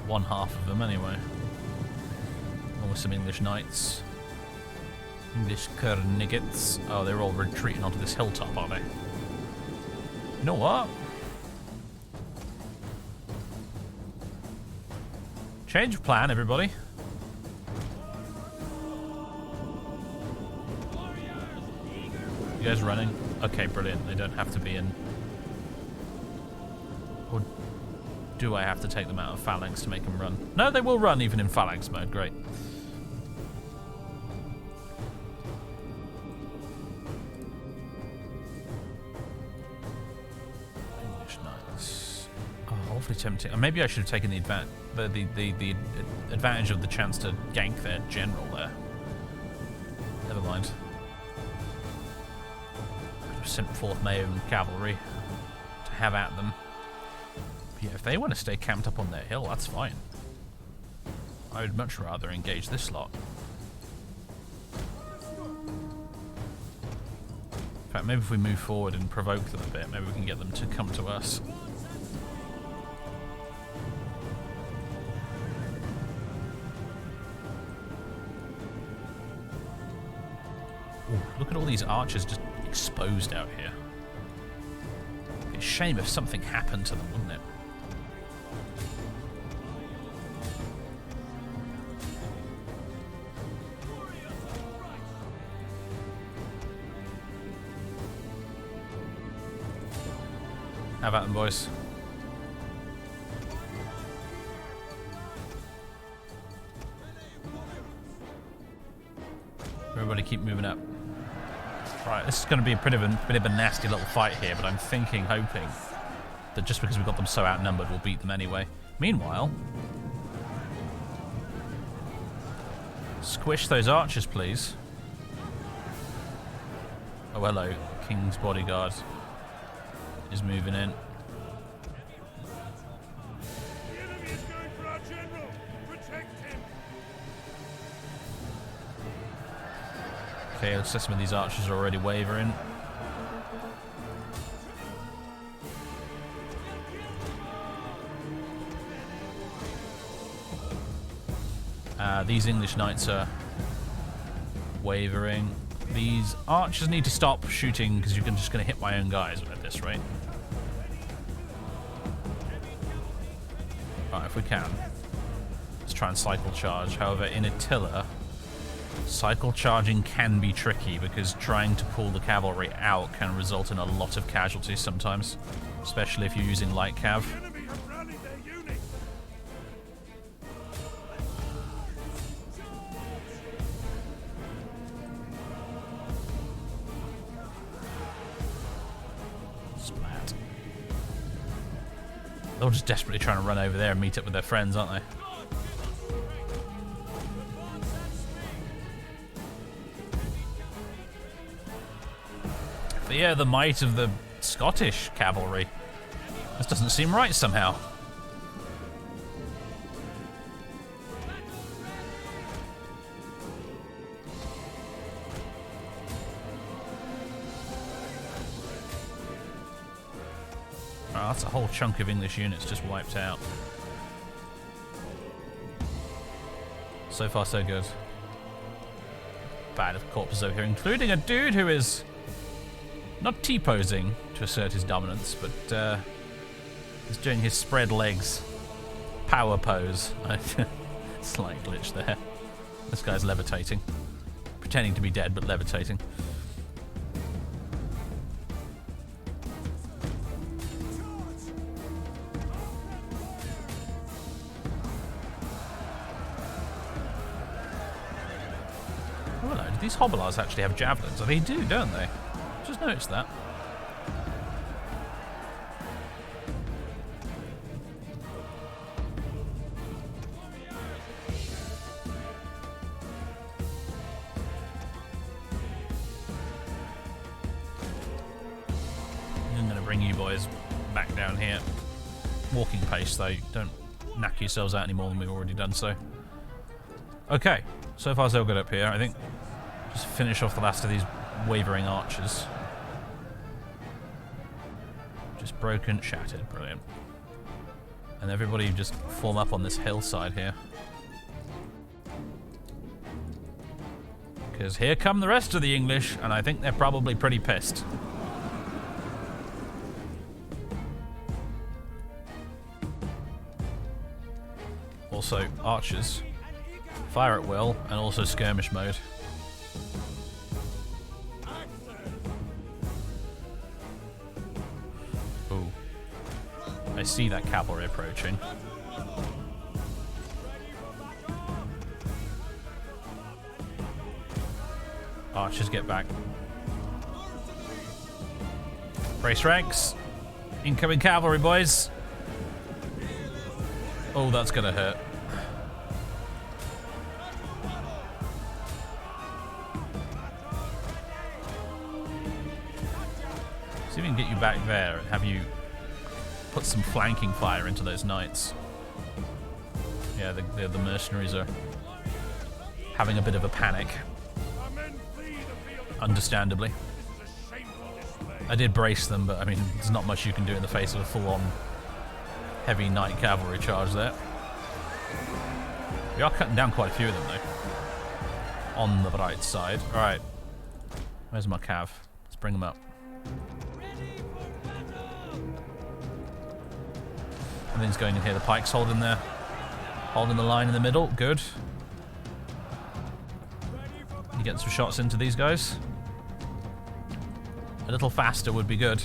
One half of them, anyway. Along with some English knights. English Kerniggets. Oh, they're all retreating onto this hilltop, are they? You know what? Change of plan, everybody. You guys running? Okay, brilliant. They don't have to be in. Or do I have to take them out of phalanx to make them run? No, they will run even in phalanx mode. Great. English knights. Oh, awfully tempting. Or maybe I should have taken the advantage of the chance to gank their general there. Never mind. Sent forth my own cavalry to have at them. But yeah, if they want to stay camped up on their hill, that's fine. I would much rather engage this lot. In fact, maybe if we move forward and provoke them a bit, maybe we can get them to come to us. Ooh, look at all these archers just exposed out here. It'd be a shame if something happened to them, wouldn't it? How about them, boys? Everybody keep moving up. Right, this is going to be a bit of a nasty little fight here, but I'm hoping that just because we've got them so outnumbered, we'll beat them anyway. Meanwhile, squish those archers, please. Oh, hello. King's bodyguard is moving in. The enemy is going for our general. Protect him. Okay, looks like some of these archers are already wavering. These English knights are wavering. These archers need to stop shooting because you're just going to hit my own guys at this rate. Right, if we can. Let's try and cycle charge. However, in Attila, cycle charging can be tricky because trying to pull the cavalry out can result in a lot of casualties sometimes, especially if you're using light cav. The enemy have rallied their unit. Splat. They're just desperately trying to run over there and meet up with their friends, aren't they? But yeah, the might of the Scottish cavalry. This doesn't seem right somehow. Oh, that's a whole chunk of English units just wiped out. So far, so good. Bad of corpses over here, including a dude who is not T-posing to assert his dominance, but he's doing his spread legs power pose. Slight glitch there. This guy's levitating. Pretending to be dead, but levitating. Oh, hello. Do these hobblars actually have javelins? Oh, they do, don't they? Just noticed that. bring you boys back down here. Walking pace, though. Don't knack yourselves out any more than we've already done so. Okay, so far so good up here. I think just finish off the last of these wavering archers. Just broken, shattered, brilliant. And everybody just form up on this hillside here. Because here come the rest of the English, and I think they're probably pretty pissed. Also, archers. Fire at will, and also skirmish mode. Ooh. I see that cavalry approaching. Archers get back. Brace ranks. Incoming cavalry, boys. Oh, that's gonna hurt. See if we can get you back there and have you put some flanking fire into those knights. Yeah, the mercenaries are having a bit of a panic. Understandably. I did brace them, but I mean, there's not much you can do in the face of a full-on heavy knight cavalry charge there. We are cutting down quite a few of them, though. On the right side. Alright. Where's my cav? Let's bring them up. Everything's going in here. The pike's holding there. Holding the line in the middle. Good. You get some shots into these guys. A little faster would be good.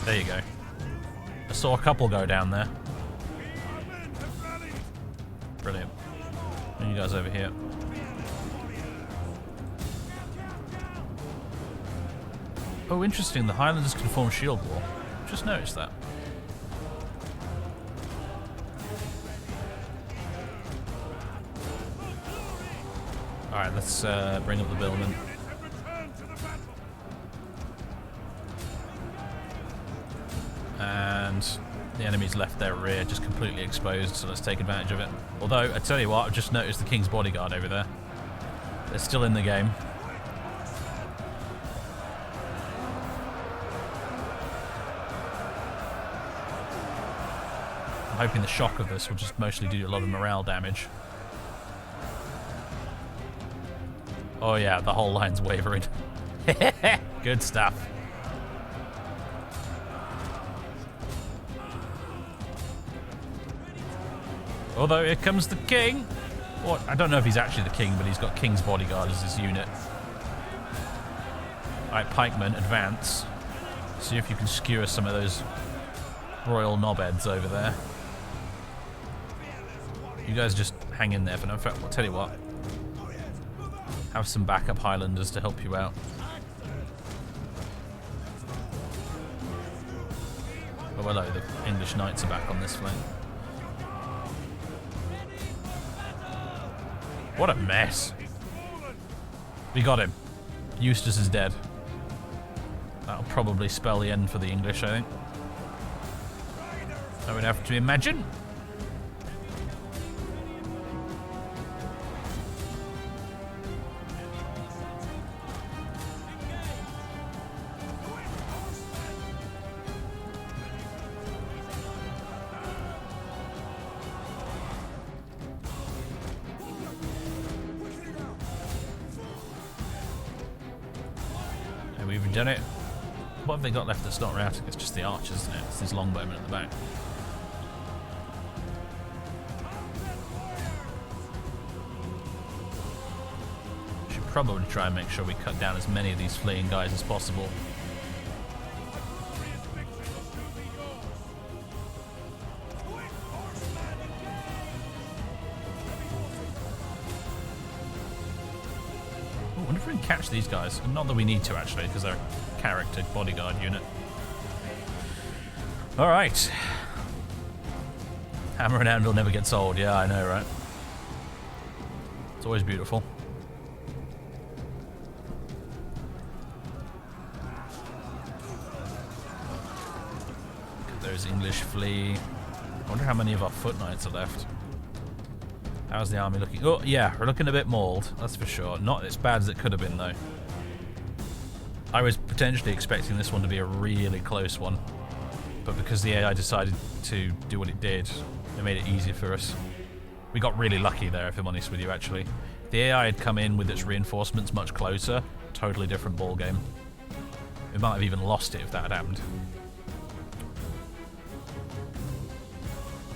There you go. I saw a couple go down there. Brilliant. And you guys over here. Oh, interesting. The Highlanders can form shield wall. Just noticed that. Alright, let's bring up the billman. And the enemy's left their rear just completely exposed, so let's take advantage of it. Although, I tell you what, I've just noticed the King's Bodyguard over there. They're still in the game. I'm hoping the shock of this will just mostly do a lot of morale damage. Oh yeah, the whole line's wavering. Good stuff. Although here comes the king. What? I don't know if he's actually the king, but he's got King's Bodyguard as his unit. Alright, pikemen, advance. See if you can skewer some of those royal knobheads over there. You guys just hang in there for now. In fact, I'll tell you what. Have some backup Highlanders to help you out. Oh, hello, the English knights are back on this flank. What a mess. We got him. Eustace is dead. That'll probably spell the end for the English, I think. I would have to imagine. We've done it. What have they got left that's not routing? It's just the archers, isn't it? It's these longbowmen at the back. Should probably try and make sure we cut down as many of these fleeing guys as possible. I wonder if we can catch these guys. Not that we need to, actually, because they're a character bodyguard unit. Alright. Hammer and anvil never gets old. Yeah, I know, right? It's always beautiful. Those English flee. I wonder how many of our foot knights are left. How's the army looking? Oh, yeah, we're looking a bit mauled, that's for sure. Not as bad as it could have been, though. I was potentially expecting this one to be a really close one. But because the AI decided to do what it did, it made it easier for us. We got really lucky there, if I'm honest with you, actually. If the AI had come in with its reinforcements much closer, totally different ball game. We might have even lost it if that had happened.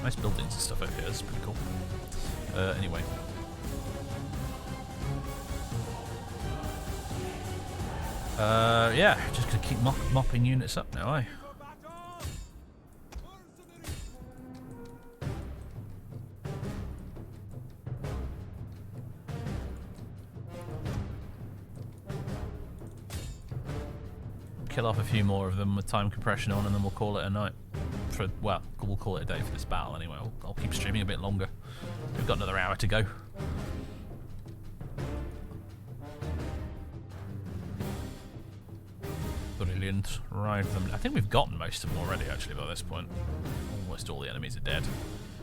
Nice buildings and stuff over here, this is pretty cool. Anyway. Yeah, just gonna keep mopping units up now, eh? Kill off a few more of them with time compression on, and then we'll call it a night. Well, we'll call it a day for this battle anyway. I'll keep streaming a bit longer. We've got another hour to go. Brilliant. Right, I think we've gotten most of them already, actually, by this point. Almost all the enemies are dead.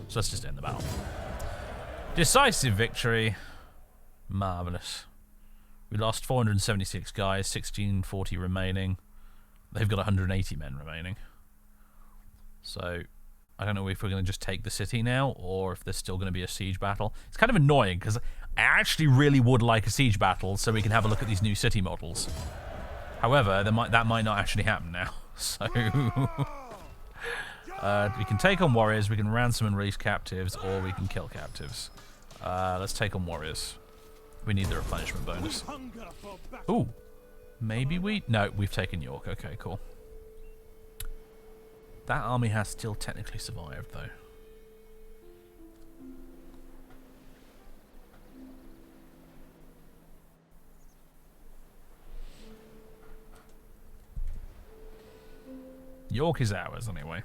So let's just end the battle. Decisive victory. Marvellous. We lost 476 guys, 1640 remaining. They've got 180 men remaining. So, I don't know if we're going to just take the city now, or if there's still going to be a siege battle. It's kind of annoying, because I actually really would like a siege battle, so we can have a look at these new city models. However, that might not actually happen now. So, we can take on warriors, we can ransom and release captives, or we can kill captives. Let's take on warriors. We need the replenishment bonus. Ooh. Maybe no, we've taken York. Okay, cool. That army has still technically survived, though. York is ours, anyway.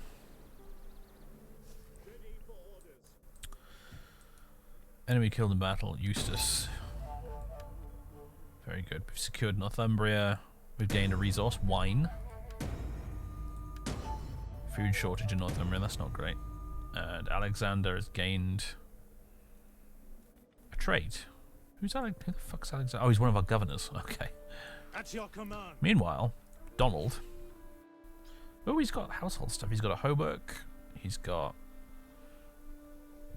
Enemy killed in battle, Eustace. Very good. We've secured Northumbria. We've gained a resource, wine. Food shortage in Northumbria, that's not great. And Alexander has gained a trade. Who the fuck's Alexander? Oh, he's one of our governors. Okay. At your command. Meanwhile, Donald. Oh, he's got household stuff. He's got a hauberk. He's got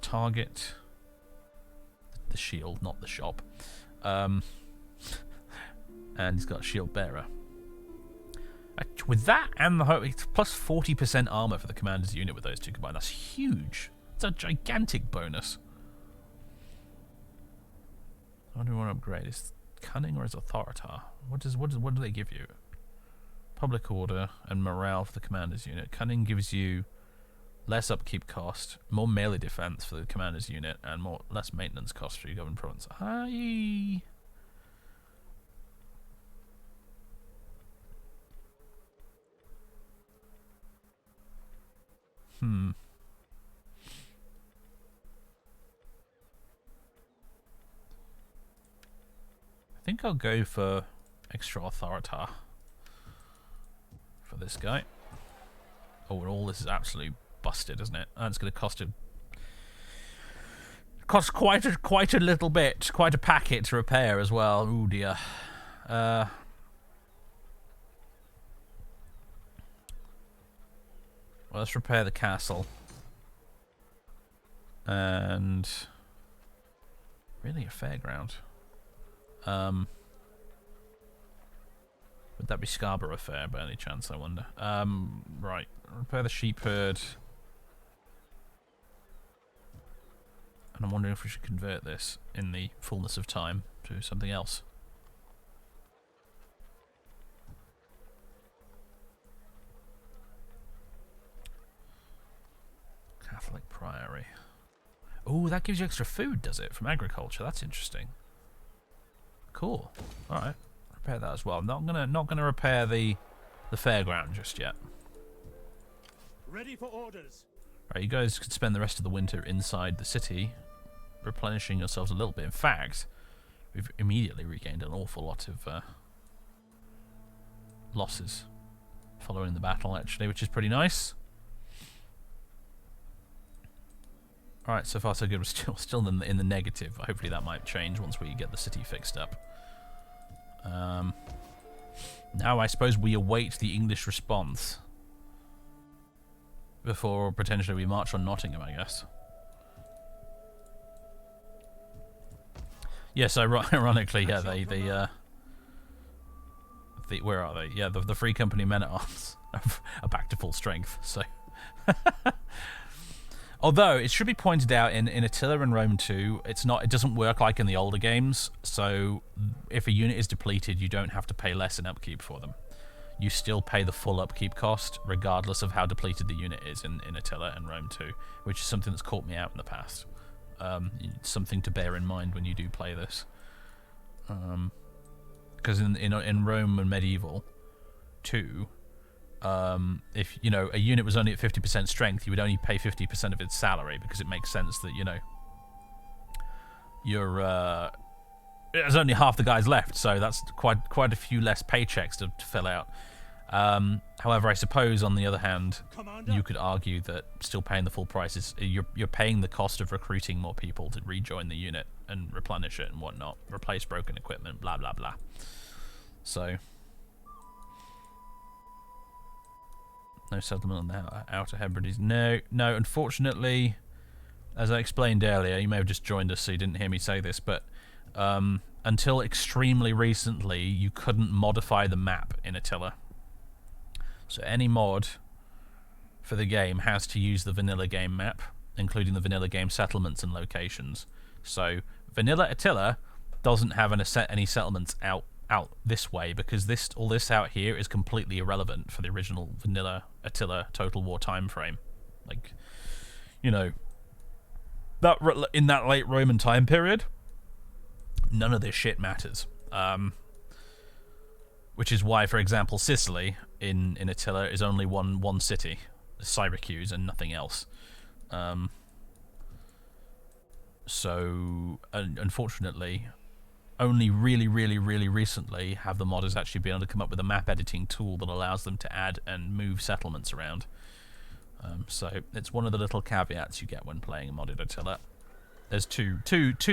target. The shield, not the shop. And he's got a shield bearer. With that and the it's plus 40% armor for the commander's unit with those two combined. That's huge. It's a gigantic bonus. What do we want to upgrade? Is cunning or is authorita? What do they give you? Public order and morale for the commander's unit. Cunning gives you less upkeep cost, more melee defense for the commander's unit, and less maintenance cost for your governed province. Hi. I think I'll go for extra authorita for this guy. Oh, and all this is absolutely busted, isn't it? And it's going to cost quite a little bit, quite a packet to repair as well. Oh dear. Well, let's repair the castle. And really a fairground. Would that be Scarborough Fair by any chance, I wonder? Right. Repair the sheep herd. And I'm wondering if we should convert this in the fullness of time to something else. Catholic Priory. Oh, that gives you extra food, does it? From agriculture. That's interesting. Cool. Alright. Repair that as well. I'm not gonna repair the fairground just yet. Ready for orders. Right, you guys could spend the rest of the winter inside the city, replenishing yourselves a little bit. In fact, we've immediately regained an awful lot of losses following the battle, actually, which is pretty nice. Alright, so far so good. We're still in the negative. Hopefully that might change once we get the city fixed up. Now I suppose we await the English response before potentially we march on Nottingham, I guess. Yes, ironically, yeah, where are they? Yeah, the Free Company men-at-arms are back to full strength, so... Although, it should be pointed out, in Attila and Rome 2, it doesn't work like in the older games, so if a unit is depleted, you don't have to pay less in upkeep for them. You still pay the full upkeep cost, regardless of how depleted the unit is in Attila and Rome 2, which is something that's caught me out in the past. Something to bear in mind when you do play this. Because in Rome and Medieval 2, if a unit was only at 50% strength, you would only pay 50% of its salary, because it makes sense that there's only half the guys left, so that's quite a few less paychecks to fill out. However, I suppose on the other hand, you could argue that still paying the full price is you're paying the cost of recruiting more people to rejoin the unit and replenish it and whatnot, replace broken equipment, blah blah blah. So. No settlement on the Outer Hebrides. No, unfortunately, as I explained earlier, you may have just joined us so you didn't hear me say this, but until extremely recently, you couldn't modify the map in Attila. So any mod for the game has to use the vanilla game map, including the vanilla game settlements and locations. So vanilla Attila doesn't have any settlements out this way, because all this out here is completely irrelevant for the original vanilla Attila Total War time frame. Like, that in that late Roman time period, none of this shit matters. Which is why, for example, Sicily in Attila is only one city, Syracuse, and nothing else. So unfortunately, only really recently have the modders actually been able to come up with a map editing tool that allows them to add and move settlements around. So it's one of the little caveats you get when playing a modded Attila. There's two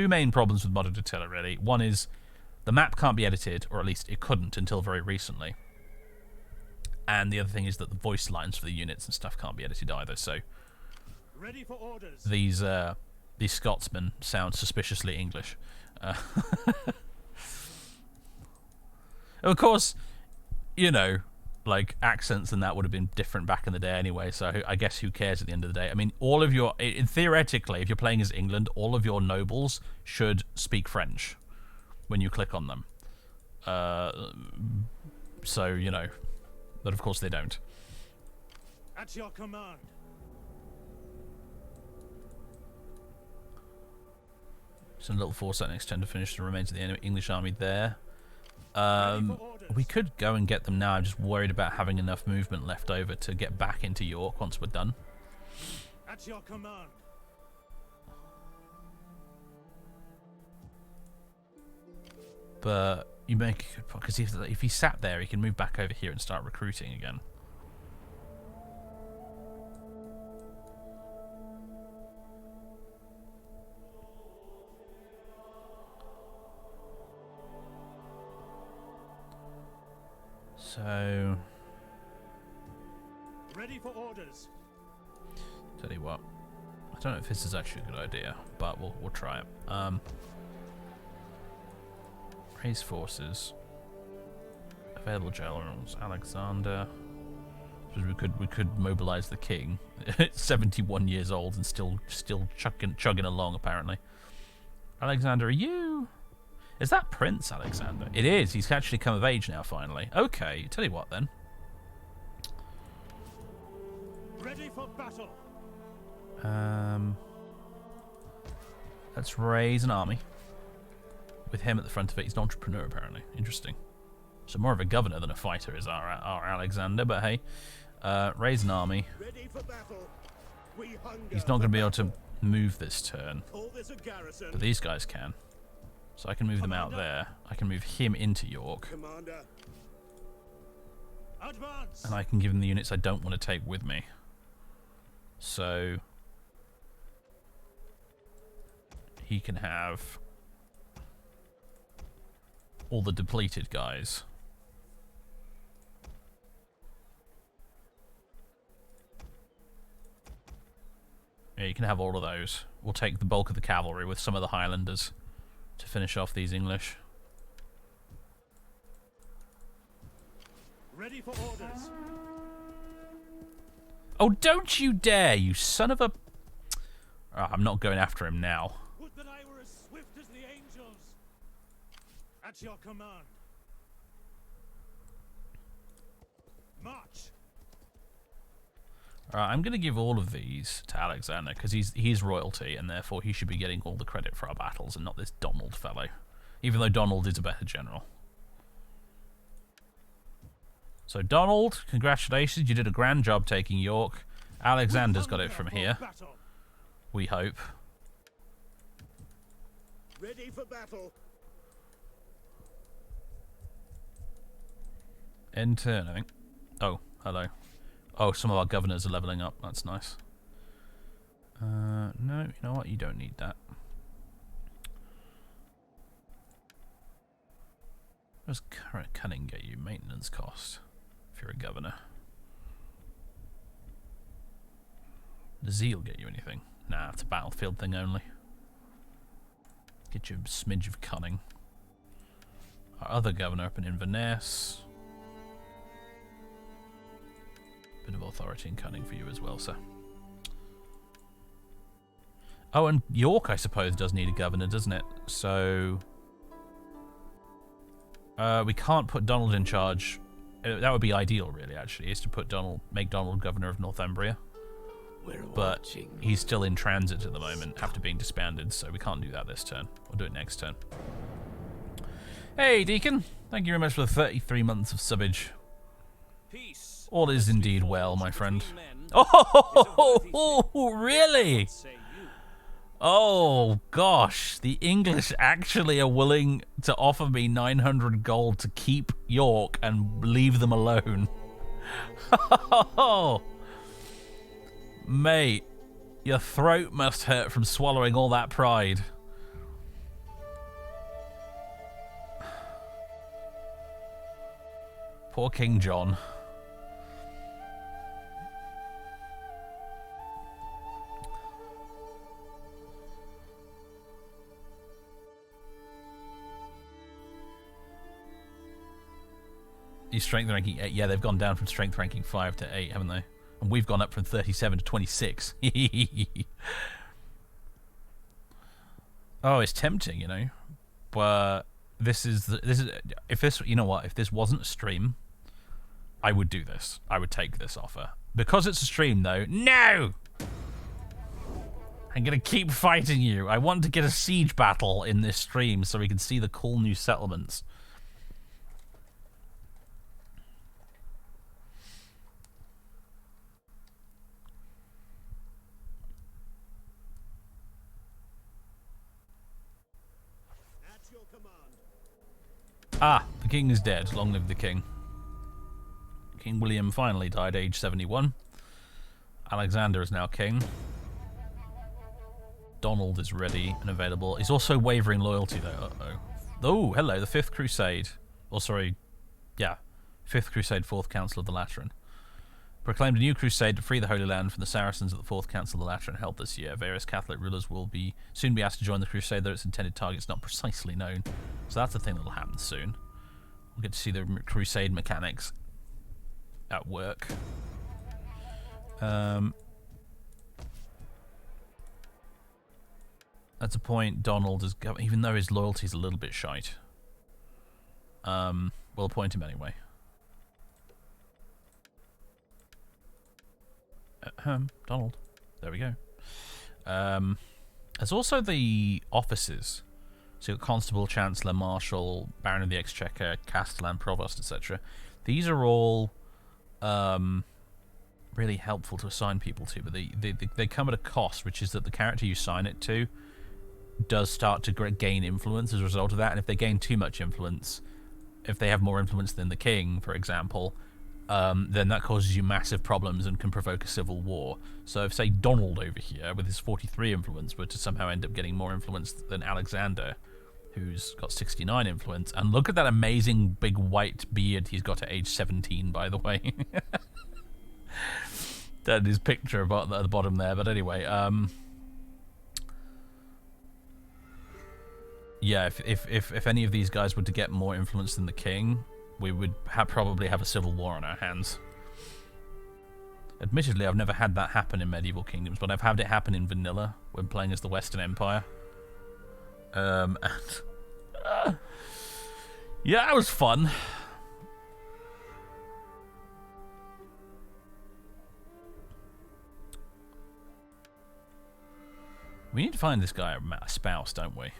main problems with modded Attila, really. One is the map can't be edited, or at least it couldn't until very recently. And the other thing is that the voice lines for the units and stuff can't be edited either. So Ready for orders. These Scotsmen sound suspiciously English. Of course, like accents and that would have been different back in the day anyway, so I guess who cares at the end of the day. I mean, all of your, theoretically, if you're playing as England, all of your nobles should speak French when you click on them. So, but of course they don't. At your command. Some little force that next turn to finish the remains of the English army there. We could go and get them now. I'm just worried about having enough movement left over to get back into York once we're done. At your command. But you make a good point, because if he sat there, he can move back over here and start recruiting again. So, ready for orders. Tell you what, I don't know if this is actually a good idea, but we'll try it. Raise forces. Available generals. Alexander. We could mobilize the king. 71 years old and still chugging along apparently. Alexander, are you? Is that Prince Alexander? It is. He's actually come of age now, finally. Okay, tell you what then. Ready for battle. Let's raise an army. With him at the front of it. He's an entrepreneur, apparently. Interesting. So more of a governor than a fighter is our Alexander, but hey. Raise an army. Ready for battle. We hunger. He's not going to be able to move this turn. Call this a garrison. But these guys can. So I can move them out there. I can move him into York. Commander. Advance. And I can give him the units I don't want to take with me. So he can have all the depleted guys. Yeah, you can have all of those. We'll take the bulk of the cavalry with some of the Highlanders to finish off these English. Ready for orders. Oh, don't you dare, you son of a... Oh, I'm not going after him now. Would that I were as swift as the angels. At your command. March. Alright, I'm going to give all of these to Alexander, because he's royalty, and therefore he should be getting all the credit for our battles, and not this Donald fellow. Even though Donald is a better general. So Donald, congratulations, you did a grand job taking York. Alexander's got it from here. Battle. We hope. Ready for battle. End turn, I think. Oh, hello. Oh, some of our governors are leveling up. That's nice. No, you know what? You don't need that. What does current cunning get you? Maintenance cost. If you're a governor. Does zeal get you anything? Nah, it's a battlefield thing only. Get you a smidge of cunning. Our other governor up in Inverness. Bit of authority and cunning for you as well, sir. Oh, and York, I suppose, does need a governor, doesn't it? So... we can't put Donald in charge. That would be ideal, really, actually, is to put make Donald governor of Northumbria. But he's still in transit at the moment, after being disbanded, so we can't do that this turn. We'll do it next turn. Hey, Deacon. Thank you very much for the 33 months of subbage. Peace. All is indeed well, my friend. Oh, really? Oh, gosh. The English actually are willing to offer me 900 gold to keep York and leave them alone. Mate, your throat must hurt from swallowing all that pride. Poor King John. He's strength ranking 8. Yeah, they've gone down from strength ranking 5 to 8, haven't they? And we've gone up from 37 to 26. Oh, it's tempting, you know. But this is if this, you know what, if this wasn't a stream, I would do this. I would take this offer. Because it's a stream though, no! I'm gonna keep fighting you. I want to get a siege battle in this stream so we can see the cool new settlements. Ah, the king is dead. Long live the king. King William finally died, age 71. Alexander is now king. Donald is ready and available. He's also wavering loyalty, though. Uh-oh. Oh, hello, the 5th Crusade. Oh, sorry. Yeah. 5th Crusade, 4th Council of the Lateran. Proclaimed a new crusade to free the Holy Land from the Saracens at the 4th Council of the Lateran held this year. Various Catholic rulers will soon be asked to join the crusade, though its intended target is not precisely known. So that's the thing that'll happen soon. We'll get to see the crusade mechanics at work. At a point, Donald is, even though his loyalty is a little bit shite, we'll appoint him anyway. Donald. There we go. There's also the offices. So you've got Constable, Chancellor, Marshal, Baron of the Exchequer, Castellan, Provost, etc. These are all really helpful to assign people to, but they come at a cost, which is that the character you assign it to does start to gain influence as a result of that, and if they gain too much influence, if they have more influence than the king, for example, then that causes you massive problems and can provoke a civil war. So if, say, Donald over here, with his 43 influence, were to somehow end up getting more influence than Alexander, who's got 69 influence, and look at that amazing big white beard he's got at age 17, by the way. That is picture about at the bottom there, but anyway, yeah, if any of these guys were to get more influence than the king, we would probably have a civil war on our hands. Admittedly, I've never had that happen in medieval kingdoms, but I've had it happen in vanilla when playing as the Western Empire. And yeah, that was fun. We need to find this guy a spouse, don't we?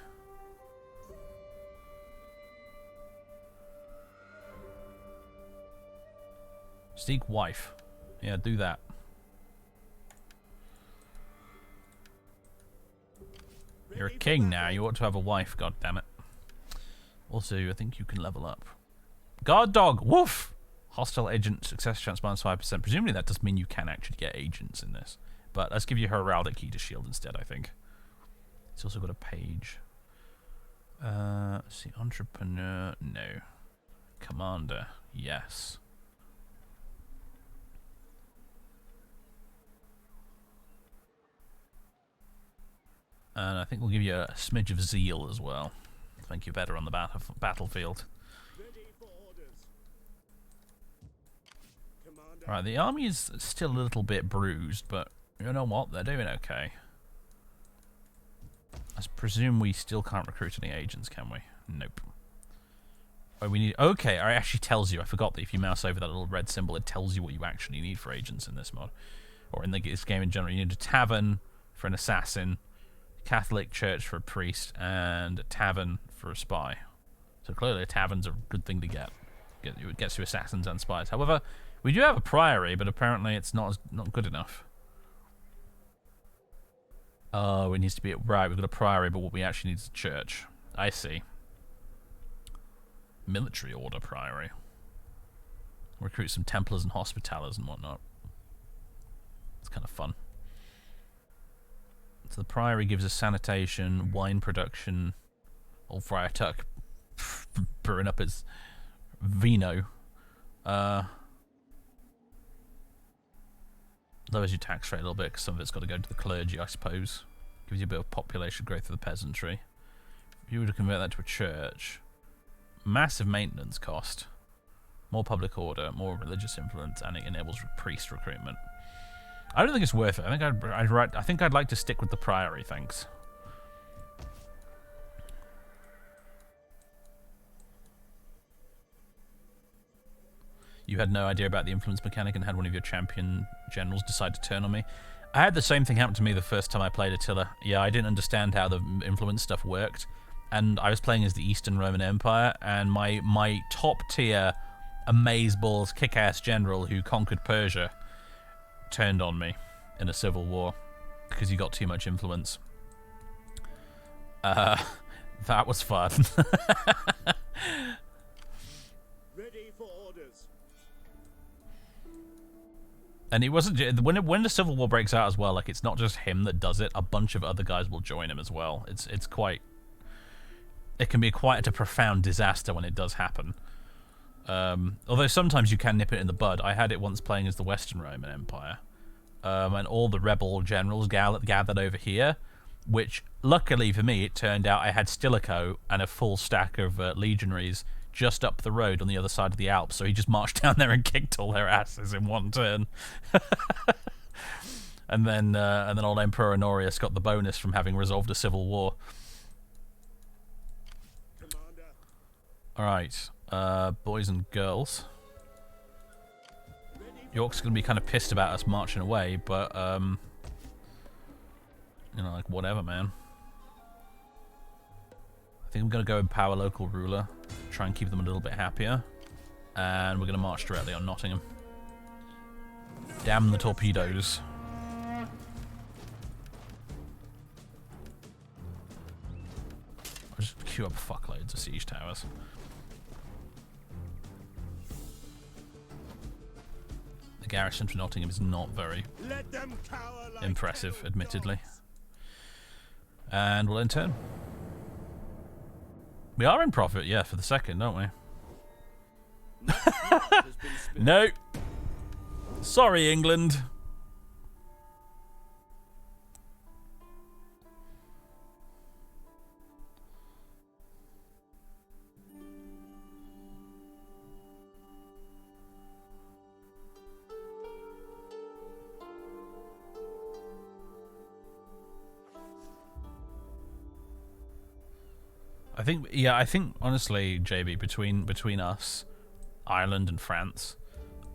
Seek wife. Yeah, do that. You're a king now. You ought to have a wife, God damn it. Also, I think you can level up. Guard dog. Woof. Hostile agent success chance minus 5%. Presumably that does mean you can actually get agents in this. But let's give you heraldic key to shield instead, I think. It's also got a page. Let's see. Entrepreneur. No. Commander. Yes. And I think we'll give you a smidge of zeal as well. Make you better on the battlefield. Right, the army is still a little bit bruised, but you know what? They're doing okay. I presume we still can't recruit any agents, can we? Nope. Oh, we need... Okay, it actually tells you. I forgot that if you mouse over that little red symbol, it tells you what you actually need for agents in this mod. Or in this game in general. You need a tavern for an assassin, Catholic church for a priest, and a tavern for a spy. So clearly a tavern's a good thing to get. It gets you assassins and spies. However, we do have a priory, but apparently it's not good enough. Oh, it needs to be... Right, we've got a priory, but what we actually need is a church. I see. Military order priory. Recruit some Templars and Hospitallers and whatnot. It's kind of fun. So the priory gives us sanitation, wine production, old Friar Tuck brewing up his vino. Lowers your tax rate a little bit because some of it's got to go to the clergy, I suppose. Gives you a bit of population growth of the peasantry. If you were to convert that to a church, massive maintenance cost, more public order, more religious influence, and it enables priest recruitment. I don't think it's worth it. I think I'd like to stick with the priory, thanks. You had no idea about the influence mechanic and had one of your champion generals decide to turn on me. I had the same thing happen to me the first time I played Attila. Yeah, I didn't understand how the influence stuff worked, and I was playing as the Eastern Roman Empire, and my top tier amazeballs kick-ass general who conquered Persia turned on me in a civil war because he got too much influence. That was fun. Ready for orders. And it wasn't when the civil war breaks out as well. Like, it's not just him that does it; a bunch of other guys will join him as well. It's quite. It can be quite a profound disaster when it does happen. Although sometimes you can nip it in the bud. I had it once playing as the Western Roman Empire, and all the rebel generals gathered over here, which luckily for me it turned out I had Stilicho and a full stack of legionaries just up the road on the other side of the Alps, so he just marched down there and kicked all their asses in one turn. and then old Emperor Honorius got the bonus from having resolved a civil war. Alright, boys and girls. York's going to be kind of pissed about us marching away, but, you know, like, whatever, man. I think I'm going to go empower local ruler, try and keep them a little bit happier, and we're going to march directly on Nottingham. Damn the torpedoes. I'll just queue up fuckloads of siege towers. garrison for Nottingham is not very Let them cower like impressive, killed admittedly. dogs. And we'll end turn. We are in profit, yeah, for the second, aren't we? Much blood has been spilled. No. Sorry, England. I think honestly, JB, between us, Ireland and France,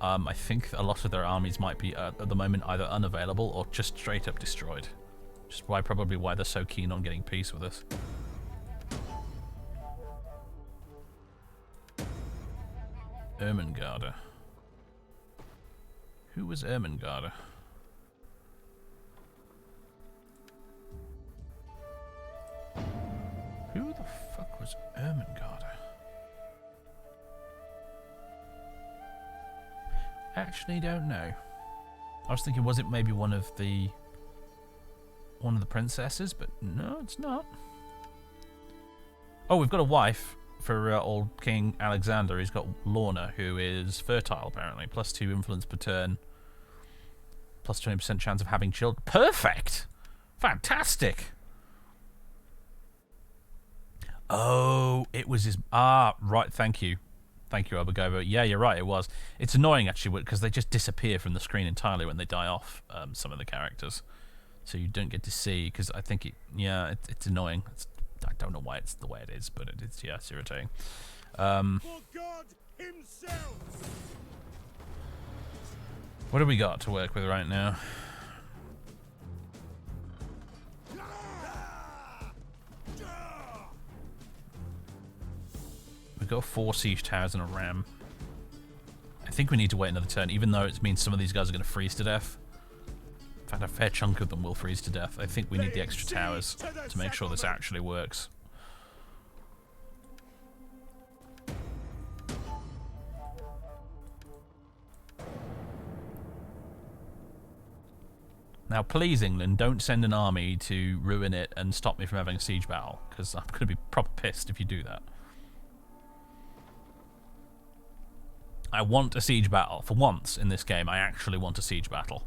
I think a lot of their armies might be at the moment either unavailable or just straight up destroyed. Just probably why they're so keen on getting peace with us. Ermengarde. Who was Ermengarde? Who the fuck was Ermengarde? Actually, don't know. I was thinking, was it maybe one of the princesses? But no, it's not. Oh, we've got a wife for old King Alexander. He's got Lorna, who is fertile apparently, +2 influence per turn, +20% chance of having children. Perfect, fantastic. Oh, it was his... Ah, right, thank you. Thank you, Albergovo. Yeah, you're right, it was. It's annoying, actually, because they just disappear from the screen entirely when they die off, some of the characters. So you don't get to see, because I think it's annoying. I don't know why it's the way it is, but it's irritating. For God himself. What do we got to work with right now? We've got 4 siege towers and a ram. I think we need to wait another turn, even though it means some of these guys are going to freeze to death. In fact, a fair chunk of them will freeze to death. I think we need the extra towers to make sure this actually works. Now, please, England, don't send an army to ruin it and stop me from having a siege battle, because I'm going to be proper pissed if you do that. I want a siege battle. For once in this game, I actually want a siege battle.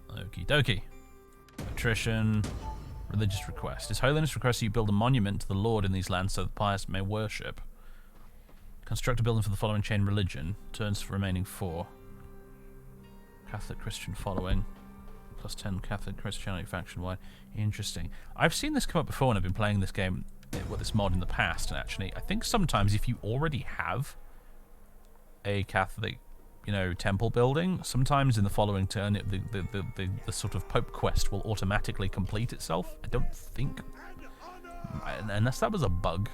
Okie dokie. Attrition. Religious request. His Holiness requests you build a monument to the Lord in these lands so the pious may worship. Construct a building for the following chain religion. Turns for remaining 4. Catholic Christian following. +10 Catholic Christianity faction-wide. Interesting. I've seen this come up before when I've been playing this game, this mod in the past, and actually, I think sometimes if you already have a Catholic, temple building, sometimes in the following turn, the sort of Pope quest will automatically complete itself. I don't think, unless that was a bug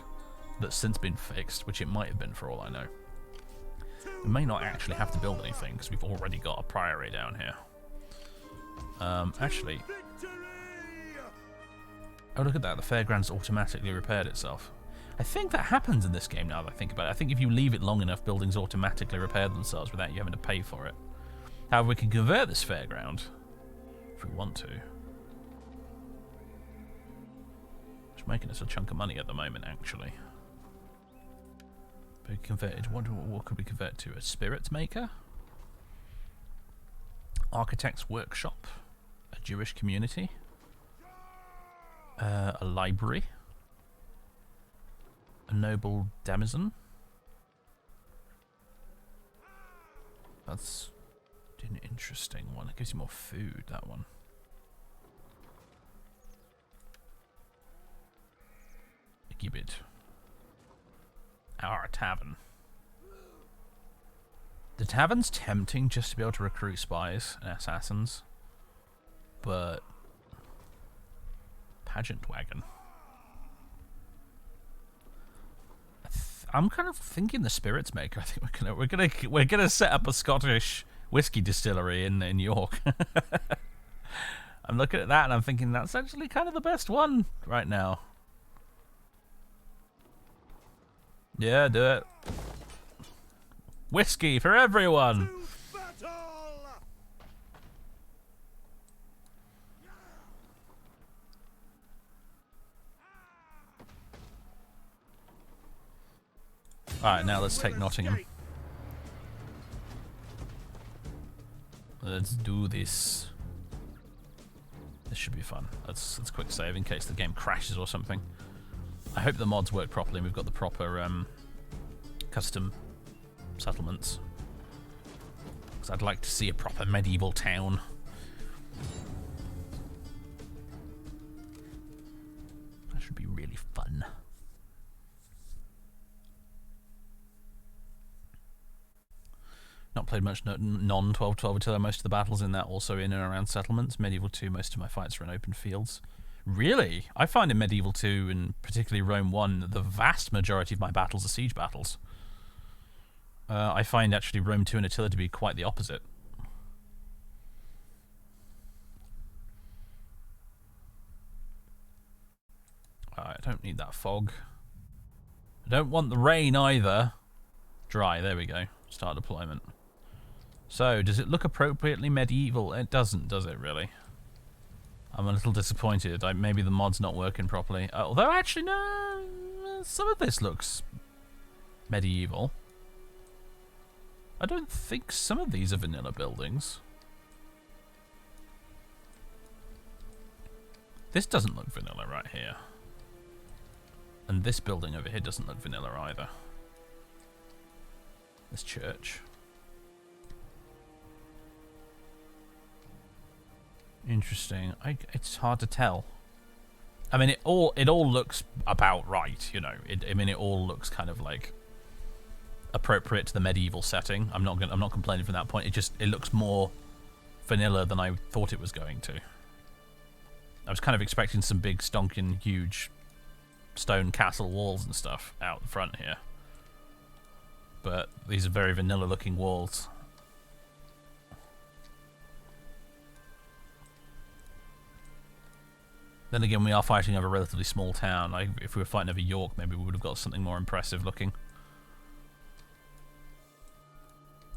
that's since been fixed, which it might have been for all I know. We may not actually have to build anything because we've already got a priory down here. Actually, oh, look at that, the fairgrounds automatically repaired itself. I think that happens in this game now that I think about it. I think if you leave it long enough, buildings automatically repair themselves without you having to pay for it. However, we can convert this fairground if we want to. It's making us a chunk of money at the moment, actually. But we converted, what could we convert to? A spirits maker? Architect's workshop? A Jewish community? A library? A noble denizen? That's an interesting one. It gives you more food, that one. A gibbet. Our tavern. The tavern's tempting just to be able to recruit spies and assassins, but pageant wagon. I'm kind of thinking the spirits maker. I think we're gonna set up a Scottish whiskey distillery in York. I'm looking at that and I'm thinking that's actually kind of the best one right now. Yeah, do it. Whiskey for everyone. To battle! Alright, now let's take Nottingham. Let's do this. This should be fun. Let's quick save in case the game crashes or something. I hope the mods work properly and we've got the proper custom settlements. Because I'd like to see a proper medieval town. That should be really fun. Not played much non-1212 Attila. Most of the battles in that also in and around settlements. Medieval 2, most of my fights are in open fields. Really? I find in Medieval 2 and particularly Rome 1, the vast majority of my battles are siege battles. I find actually Rome 2 and Attila to be quite the opposite. I don't need that fog. I don't want the rain either. Dry, there we go. Start deployment. So, does it look appropriately medieval? It doesn't, does it really? I'm a little disappointed. Maybe the mod's not working properly. Although, actually, no. Some of this looks medieval. I don't think some of these are vanilla buildings. This doesn't look vanilla right here. And this building over here doesn't look vanilla either. This church. Interesting. It's hard to tell. I mean, it all looks about right, you know. I mean, it all looks kind of like appropriate to the medieval setting. I'm not complaining from that point. It looks more vanilla than I thought it was going to. I was kind of expecting some big stonking huge stone castle walls and stuff out the front here. But these are very vanilla looking walls. Then again, we are fighting over a relatively small town. If we were fighting over York, maybe we would have got something more impressive looking.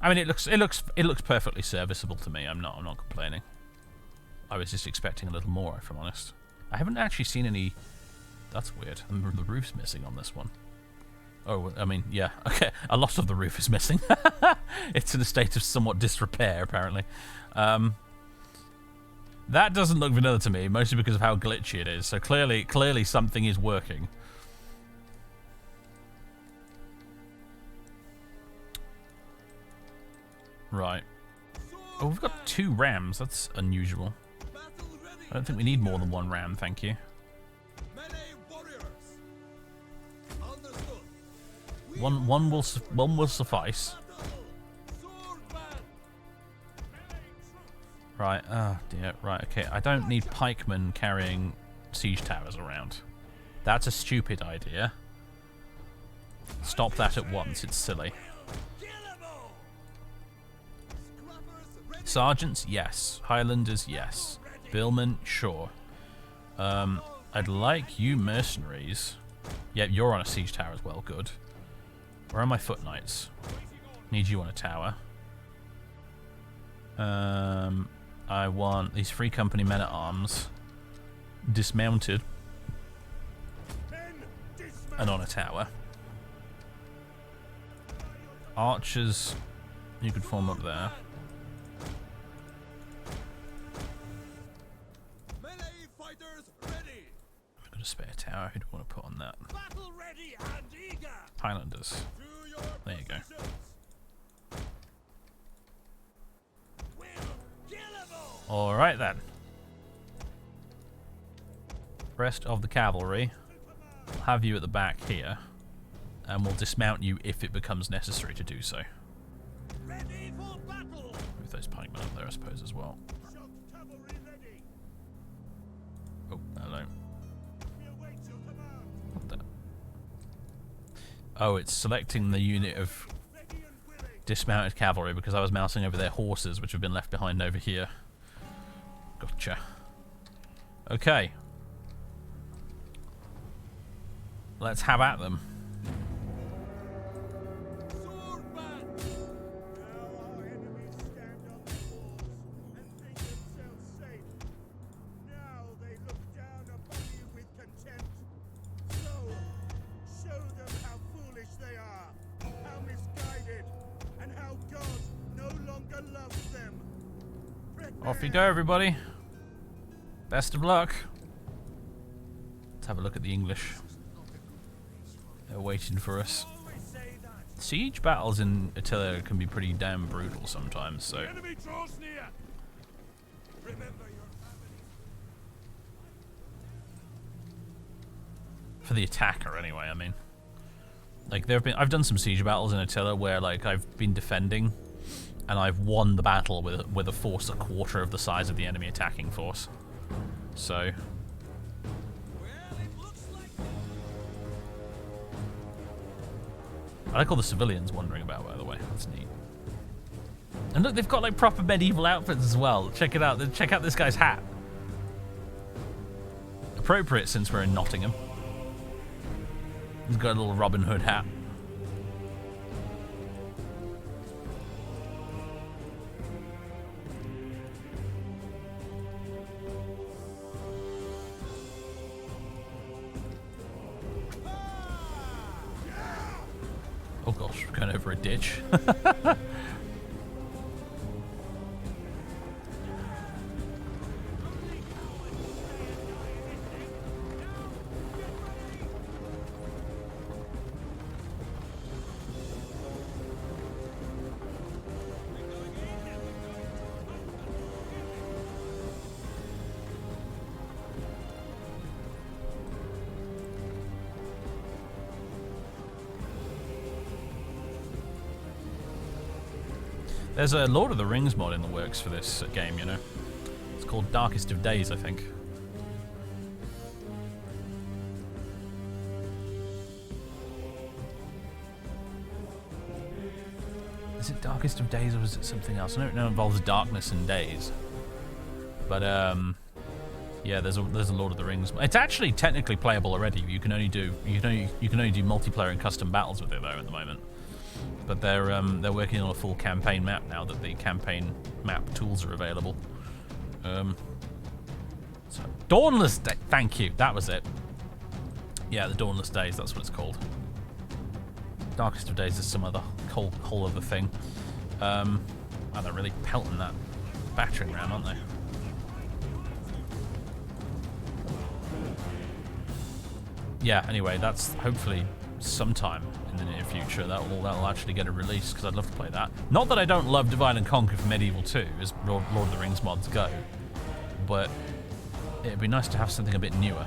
I mean, it looks perfectly serviceable to me. I'm not complaining. I was just expecting a little more, if I'm honest. I haven't actually seen any. That's weird. The roof's missing on this one. Oh, I mean, yeah. Okay, a lot of the roof is missing. It's in a state of somewhat disrepair, apparently. That doesn't look vanilla to me, mostly because of how glitchy it is. So clearly something is working. Right. Oh, we've got 2 rams. That's unusual. I don't think we need more than 1 ram, thank you. One will suffice. Right, oh dear, right, okay. I don't need pikemen carrying siege towers around. That's a stupid idea. Stop that at once, it's silly. Sergeants, yes. Highlanders, yes. Billmen, sure. I'd like you mercenaries. Yep, you're on a siege tower as well, good. Where are my foot knights? Need you on a tower. I want these free company men-at-arms dismounted and on a tower. Archers, you could form up there. I've got a spare tower. Who do I want to put on that? Highlanders. There you go. Alright then. Rest of the cavalry. I'll have you at the back here. And we'll dismount you if it becomes necessary to do so. Move those pikemen up there, I suppose, as well. Oh, hello. What the? Oh, it's selecting the unit of dismounted cavalry because I was mousing over their horses, which have been left behind over here. Gotcha. Okay. Let's have at them. Off you go, everybody. Best of luck. Let's have a look at the English. They're waiting for us. Siege battles in Attila can be pretty damn brutal sometimes, so... Enemy draws near. Remember your family. For the attacker, anyway, I mean. Like, I've done some siege battles in Attila where, like, I've been defending, and I've won the battle with a force a quarter of the size of the enemy attacking force. So... I like all the civilians wandering about, by the way. That's neat. And look, they've got like proper medieval outfits as well. Check it out. Check out this guy's hat. Appropriate since we're in Nottingham. He's got a little Robin Hood hat. Oh gosh, we're going over a ditch. There's a Lord of the Rings mod in the works for this game, you know. It's called Darkest of Days, I think. Is it Darkest of Days or is it something else? I know it involves darkness and days. But yeah, there's a Lord of the Rings. It's actually technically playable already. You can only do multiplayer and custom battles with it though at the moment. But they're working on a full campaign map now that the campaign map tools are available. So Dawnless Day. Thank you. That was it. Yeah, the Dawnless Days. That's what it's called. Darkest of Days is some other whole other thing. Oh, they're really pelting that battering ram, aren't they? Yeah. Anyway, that's hopefully sometime in the near future that'll actually get a release because I'd love to play that. Not that I don't love Divide and Conquer for Medieval 2 as Lord of the Rings mods go, but it'd be nice to have something a bit newer.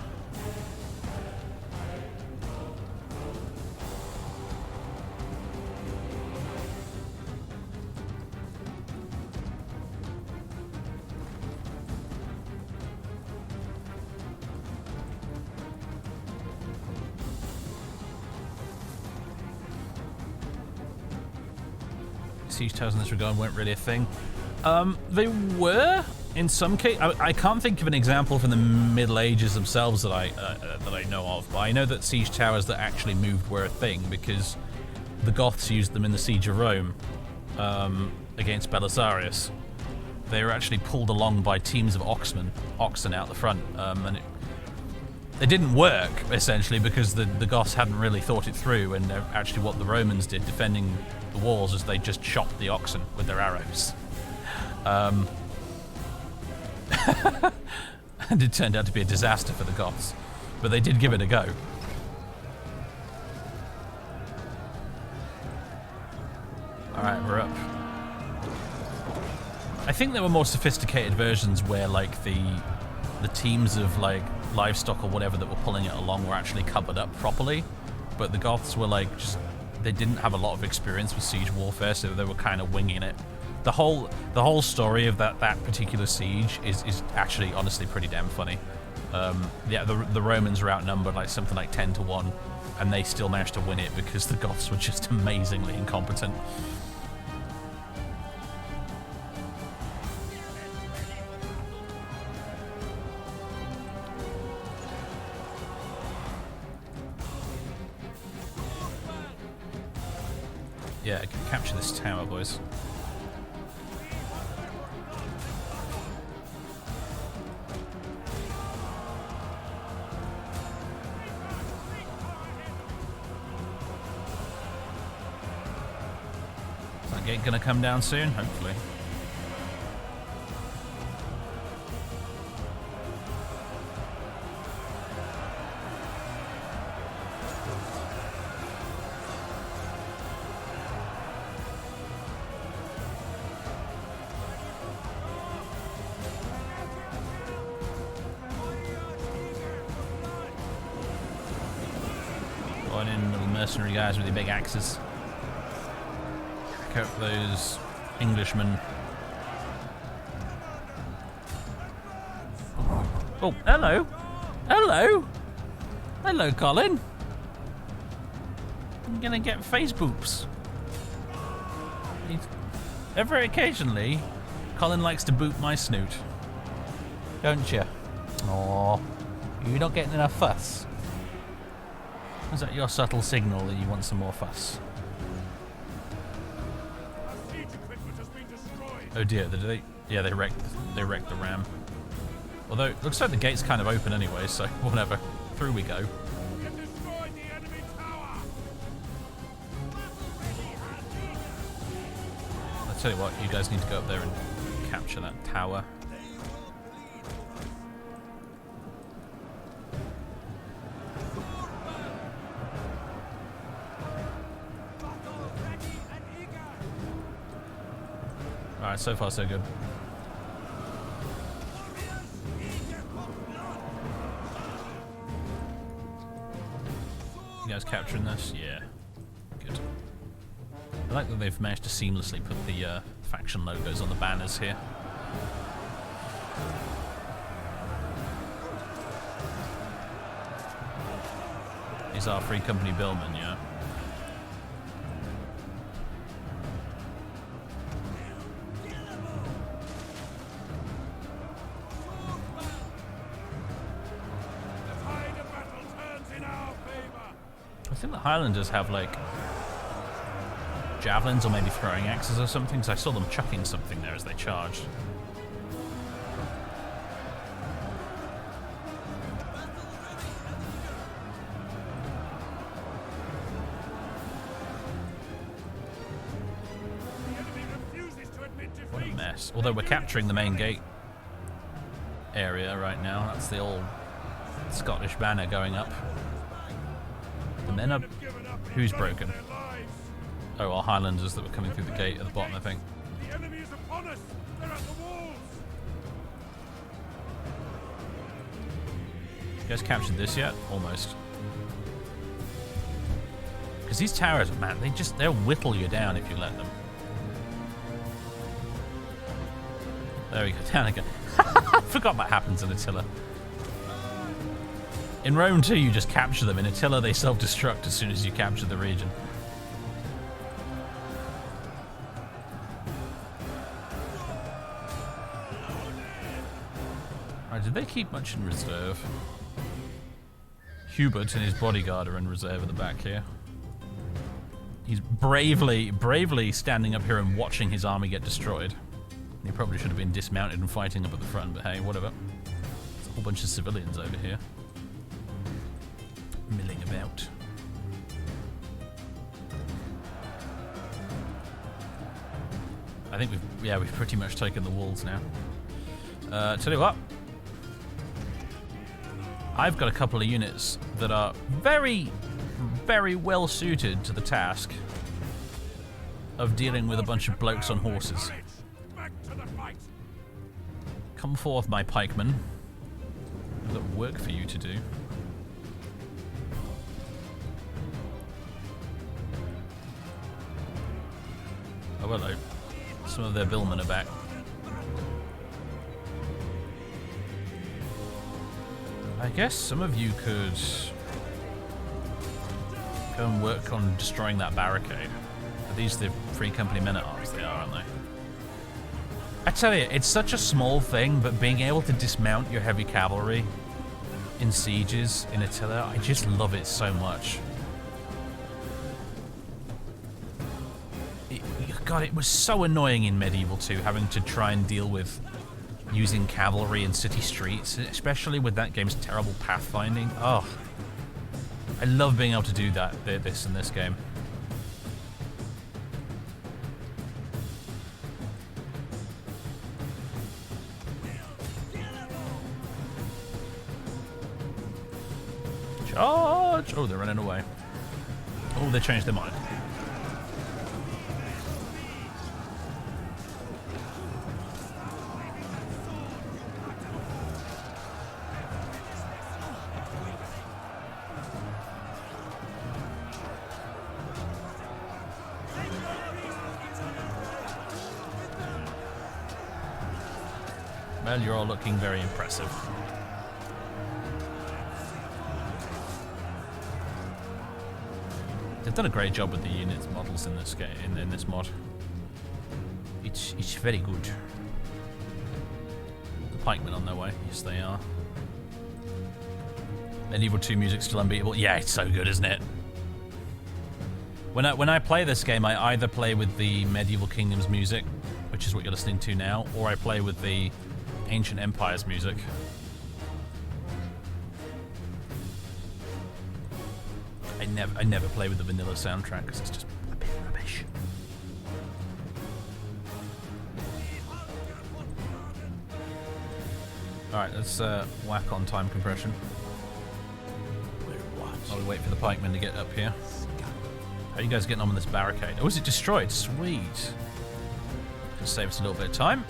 Siege towers in this regard weren't really a thing. They were in some case. I can't think of an example from the Middle Ages themselves that I know of, but I know that siege towers that actually moved were a thing because the Goths used them in the siege of Rome against Belisarius. They were actually pulled along by teams of oxen out the front, and it didn't work essentially because the Goths hadn't really thought it through, and actually what the Romans did defending the walls is they just shot the oxen with their arrows. And it turned out to be a disaster for the Goths, but they did give it a go. Alright, we're up. I think there were more sophisticated versions where like the teams of like livestock or whatever that were pulling it along were actually covered up properly, but the Goths were like they didn't have a lot of experience with siege warfare, so they were kind of winging it. The whole story of that particular siege is actually honestly pretty damn funny. Yeah, the Romans were outnumbered like something like 10 to 1, and they still managed to win it because the Goths were just amazingly incompetent. Yeah, capture this tower, boys. Is that gate gonna come down soon? Hopefully. mercenary guys with the big axes. Pick up those Englishmen. Oh, hello. Hello. Hello, Colin. I'm gonna get face boops. Every occasionally, Colin likes to boop my snoot. Don't you? Aww. You're not getting enough fuss. Is that your subtle signal that you want some more fuss? Oh dear, did they? Yeah, they wrecked the ram. Although it looks like the gate's kind of open anyway, so whatever. Through we go. I'll tell you what, you guys need to go up there and capture that tower. Alright, so far so good. You guys capturing this? Yeah. Good. I like that they've managed to seamlessly put the faction logos on the banners here. These are Free Company billmen, yeah. I think the Highlanders have like javelins or maybe throwing axes or something, because I saw them chucking something there as they charged. What a mess. Although we're capturing the main gate area right now. That's the old Scottish banner going up. The men are... Who's broken? Oh, our Highlanders that were coming through the gate at the bottom, I think. The enemy is upon us. They're at the walls. You guys captured this yet? Almost. Because these towers, man, they'll whittle you down if you let them. There we go, down again. Forgot what happens in Attila. In Rome too, you just capture them. In Attila, they self-destruct as soon as you capture the region. Alright, did they keep much in reserve? Hubert and his bodyguard are in reserve at the back here. He's bravely standing up here and watching his army get destroyed. He probably should have been dismounted and fighting up at the front, but hey, whatever. There's a whole bunch of civilians over here. Milling about. I think we've pretty much taken the walls now. Tell you what. I've got a couple of units that are very, very well suited to the task of dealing with a bunch of blokes on horses. Come forth, my pikemen. I've got work for you to do. Oh, hello. Some of their billmen are back. I guess some of you could go and work on destroying that barricade. Are these the Free Company men-at-arms? They are, aren't they? I tell you, it's such a small thing, but being able to dismount your heavy cavalry in sieges in Attila, I just love it so much. God, it was so annoying in Medieval 2 having to try and deal with using cavalry in city streets, especially with that game's terrible pathfinding. Oh, I love being able to do that, this in this game. Charge! Oh, they're running away. Oh, they changed their mind. Well, you're all looking very impressive. They've done a great job with the units models in this game, in this mod. It's very good. The pikemen on their way. Yes, they are. Medieval 2 music still unbeatable. Yeah, it's so good, isn't it? When I play this game, I either play with the Medieval Kingdoms music, which is what you're listening to now, or I play with the Ancient Empires music. I never play with the vanilla soundtrack because it's just a bit rubbish. Alright, let's whack on time compression. While we wait for the pikemen to get up here. How are you guys getting on with this barricade? Oh, is it destroyed? Sweet. Just save us a little bit of time.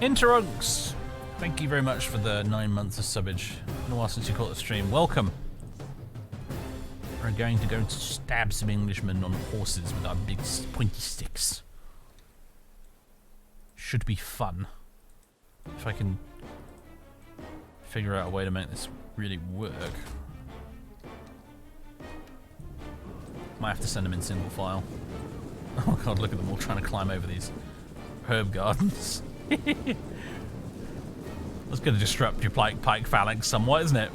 Interunks! Thank you very much for the 9 months of subbage. Been a while since you caught the stream. Welcome! We're going to go stab some Englishmen on horses with our big pointy sticks. Should be fun. If I can figure out a way to make this really work. Might have to send them in single file. Oh god, look at them all trying to climb over these herb gardens. That's going to disrupt your pike phalanx somewhat, isn't it?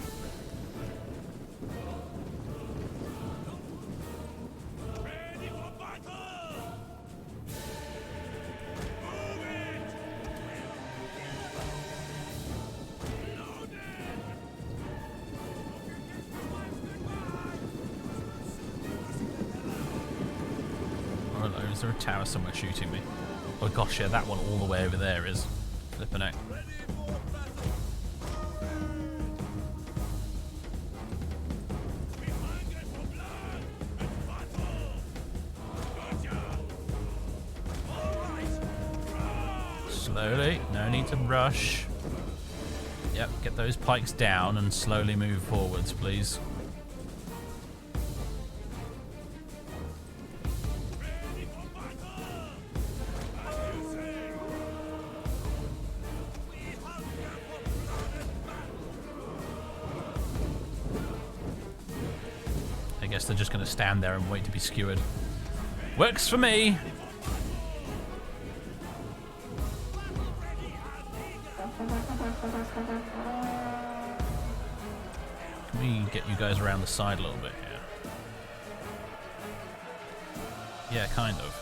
Is there a tower somewhere shooting me? Oh gosh, yeah, that one all the way over there is flipping out. Slowly, no need to rush. Yep, get those pikes down and slowly move forwards, please. They're just going to stand there and wait to be skewered. Works for me! Can we get you guys around the side a little bit here? Yeah, kind of.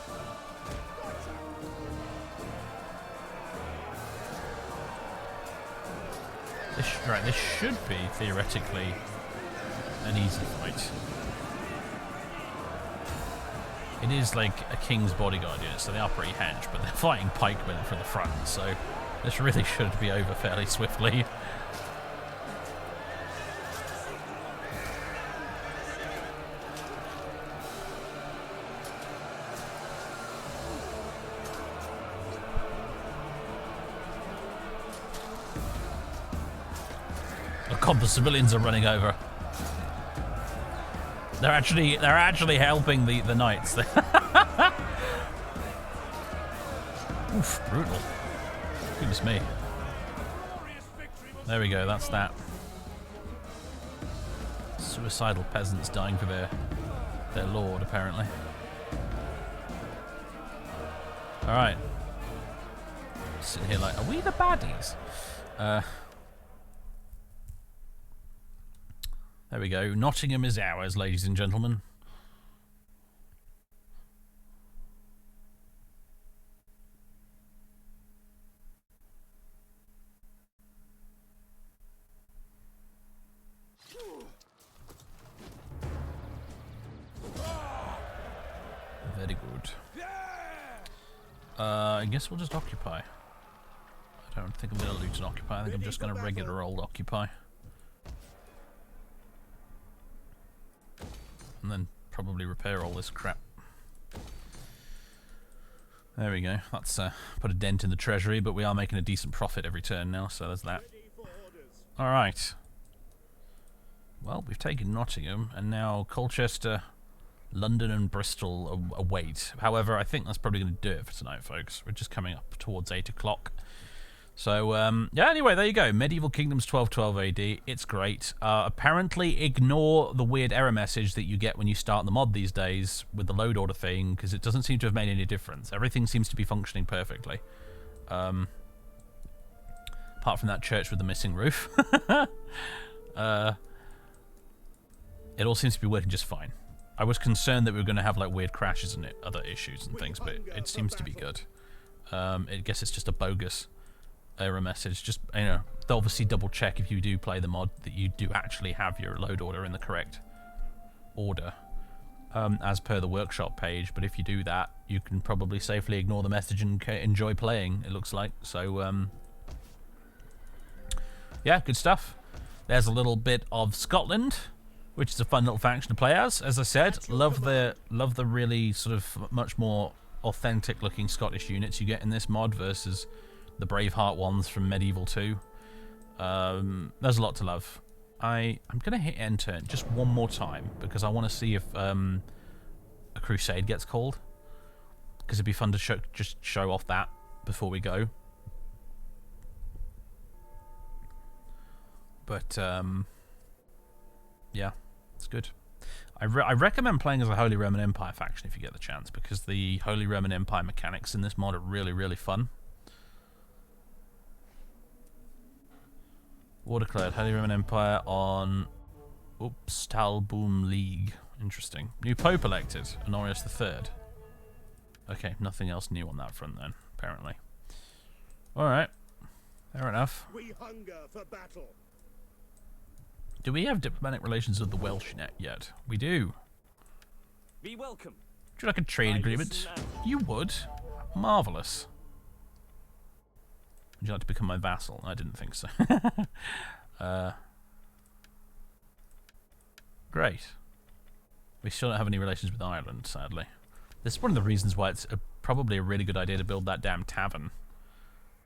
This should be, theoretically, an easy fight. It is like a king's bodyguard unit, so they are pretty hench, but they're fighting pikemen from the front, so this really should be over fairly swiftly. Oh god, the civilians are running over. They're actually helping the knights. Oof, brutal. Goodness me. There we go, that's that. Suicidal peasants dying for their lord, apparently. Alright. Sitting here like, are we the baddies? There we go. Nottingham is ours, ladies and gentlemen. Very good. I guess we'll just occupy. I don't think I'm going to loot and occupy. I think I'm just going to regular old occupy. And then probably repair all this crap. There we go. That's put a dent in the treasury, but we are making a decent profit every turn now, so there's that. Alright. Well, we've taken Nottingham, and now Colchester London and Bristol await. However, I think that's probably going to do it for tonight, folks. We're just coming up towards 8 o'clock. So, yeah, anyway, there you go. Medieval Kingdoms 1212 AD. It's great. Apparently, ignore the weird error message that you get when you start the mod these days with the load order thing, because it doesn't seem to have made any difference. Everything seems to be functioning perfectly. Apart from that church with the missing roof. It all seems to be working just fine. I was concerned that we were going to have like weird crashes and other issues and things, but it seems to be good. I guess it's just a bogus error message. Just, you know, they'll obviously double check if you do play the mod that you do actually have your load order in the correct order, as per the workshop page. But if you do that, you can probably safely ignore the message and enjoy playing, it looks like. So, yeah, good stuff. There's a little bit of Scotland, which is a fun little faction to play as. As I said, love the really sort of much more authentic looking Scottish units you get in this mod versus the Braveheart ones from Medieval 2. There's a lot to love. I'm going to hit enter just one more time because I want to see if a crusade gets called. Because it'd be fun to just show off that before we go. But, yeah, it's good. I recommend playing as a Holy Roman Empire faction if you get the chance, because the Holy Roman Empire mechanics in this mod are really, really fun. War declared. Holy Roman Empire on... Oops, Talboom League. Interesting. New Pope elected. Honorius III. Okay, nothing else new on that front then, apparently. Alright. Fair enough. We hunger for battle. Do we have diplomatic relations with the Welsh yet? We do. Be welcome. Would you like a trade agreement? You would. Marvellous. Would you like to become my vassal? I didn't think so. Great. We still don't have any relations with Ireland, sadly. This is one of the reasons why it's probably a really good idea to build that damn tavern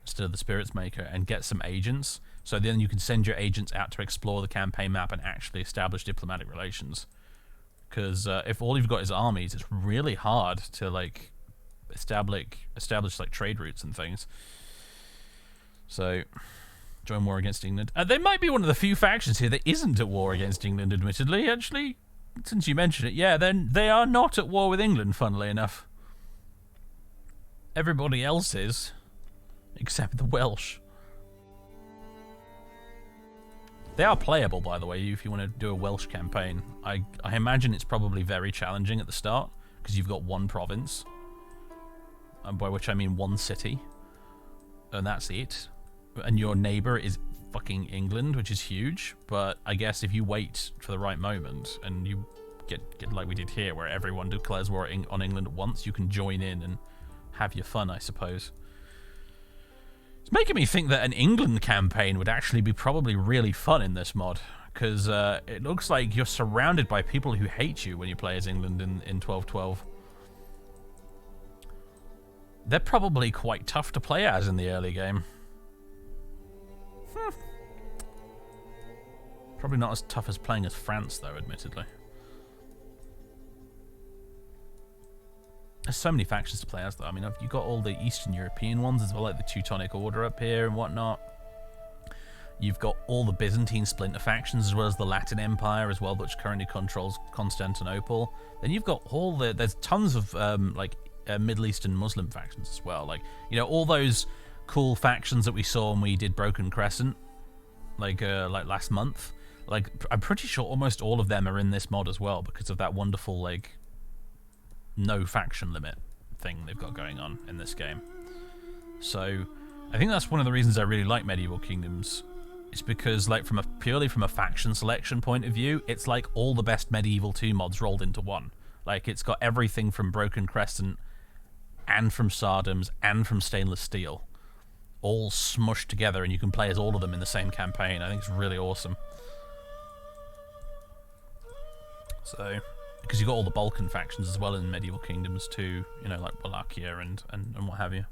instead of the Spirits Maker and get some agents. So then you can send your agents out to explore the campaign map and actually establish diplomatic relations. Because if all you've got is armies, it's really hard to like establish like trade routes and things. So, join war against England. They might be one of the few factions here that isn't at war against England, admittedly. Actually, since you mentioned it, yeah, then they are not at war with England, funnily enough. Everybody else is, except the Welsh. They are playable, by the way, if you want to do a Welsh campaign. I imagine it's probably very challenging at the start, because you've got one province, by which I mean one city, and that's it. And your neighbour is fucking England, which is huge, but I guess if you wait for the right moment, and you get like we did here, where everyone declares war on England at once, you can join in and have your fun, I suppose. It's making me think that an England campaign would actually be probably really fun in this mod, because it looks like you're surrounded by people who hate you when you play as England in 1212. They're probably quite tough to play as in the early game. Probably not as tough as playing as France, though, admittedly. There's so many factions to play as, though. I mean, you've got all the Eastern European ones as well, like the Teutonic Order up here and whatnot. You've got all the Byzantine splinter factions as well as the Latin Empire as well, which currently controls Constantinople. Then you've got all the... There's tons of, Middle Eastern Muslim factions as well. Like, you know, all those cool factions that we saw when we did Broken Crescent, like last month. Like, I'm pretty sure almost all of them are in this mod as well because of that wonderful, like, no faction limit thing they've got going on in this game. So I think that's one of the reasons I really like Medieval Kingdoms. It's because, like, purely from a faction selection point of view, it's like all the best Medieval 2 mods rolled into one. Like, it's got everything from Broken Crescent and from Sardoms and from Stainless Steel all smushed together, and you can play as all of them in the same campaign. I think it's really awesome. So, because you've got all the Balkan factions as well in Medieval Kingdoms too, you know, like Wallachia and what have you.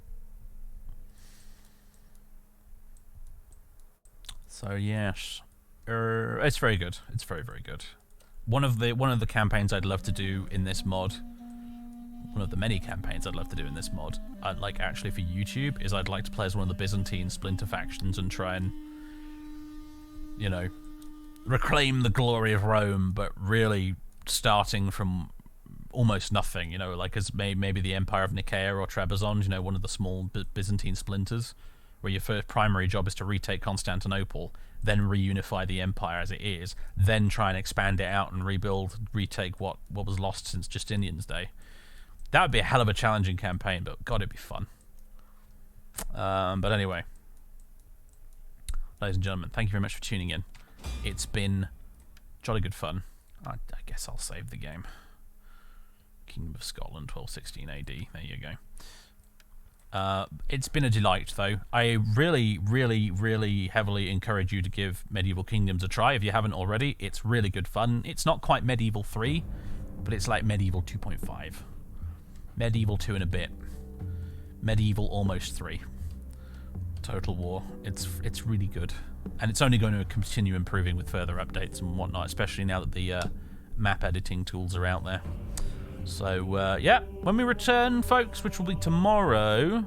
So yes, it's very good. It's very, very good. one of the campaigns I'd love to do in this mod, one of the many campaigns I'd love to do in this mod, like actually for YouTube, is I'd like to play as one of the Byzantine splinter factions and try and, you know, reclaim the glory of Rome, but really starting from almost nothing, you know, like as maybe the Empire of Nicaea or Trebizond, you know, one of the small Byzantine splinters, where your first primary job is to retake Constantinople, then reunify the empire as it is, then try and expand it out and retake what was lost since Justinian's day. That would be a hell of a challenging campaign, but God, it'd be fun. But anyway, ladies and gentlemen, thank you very much for tuning in. It's been jolly good fun. I guess I'll save the game. Kingdom of Scotland, 1216 AD. There you go. It's been a delight, though. I really, really, really heavily encourage you to give Medieval Kingdoms a try if you haven't already. It's really good fun. It's not quite Medieval 3, but it's like Medieval 2.5. Medieval 2 and a bit. Medieval almost 3. Total War. It's really good. And it's only going to continue improving with further updates and whatnot, especially now that the map editing tools are out there. So, yeah, when we return, folks, which will be tomorrow,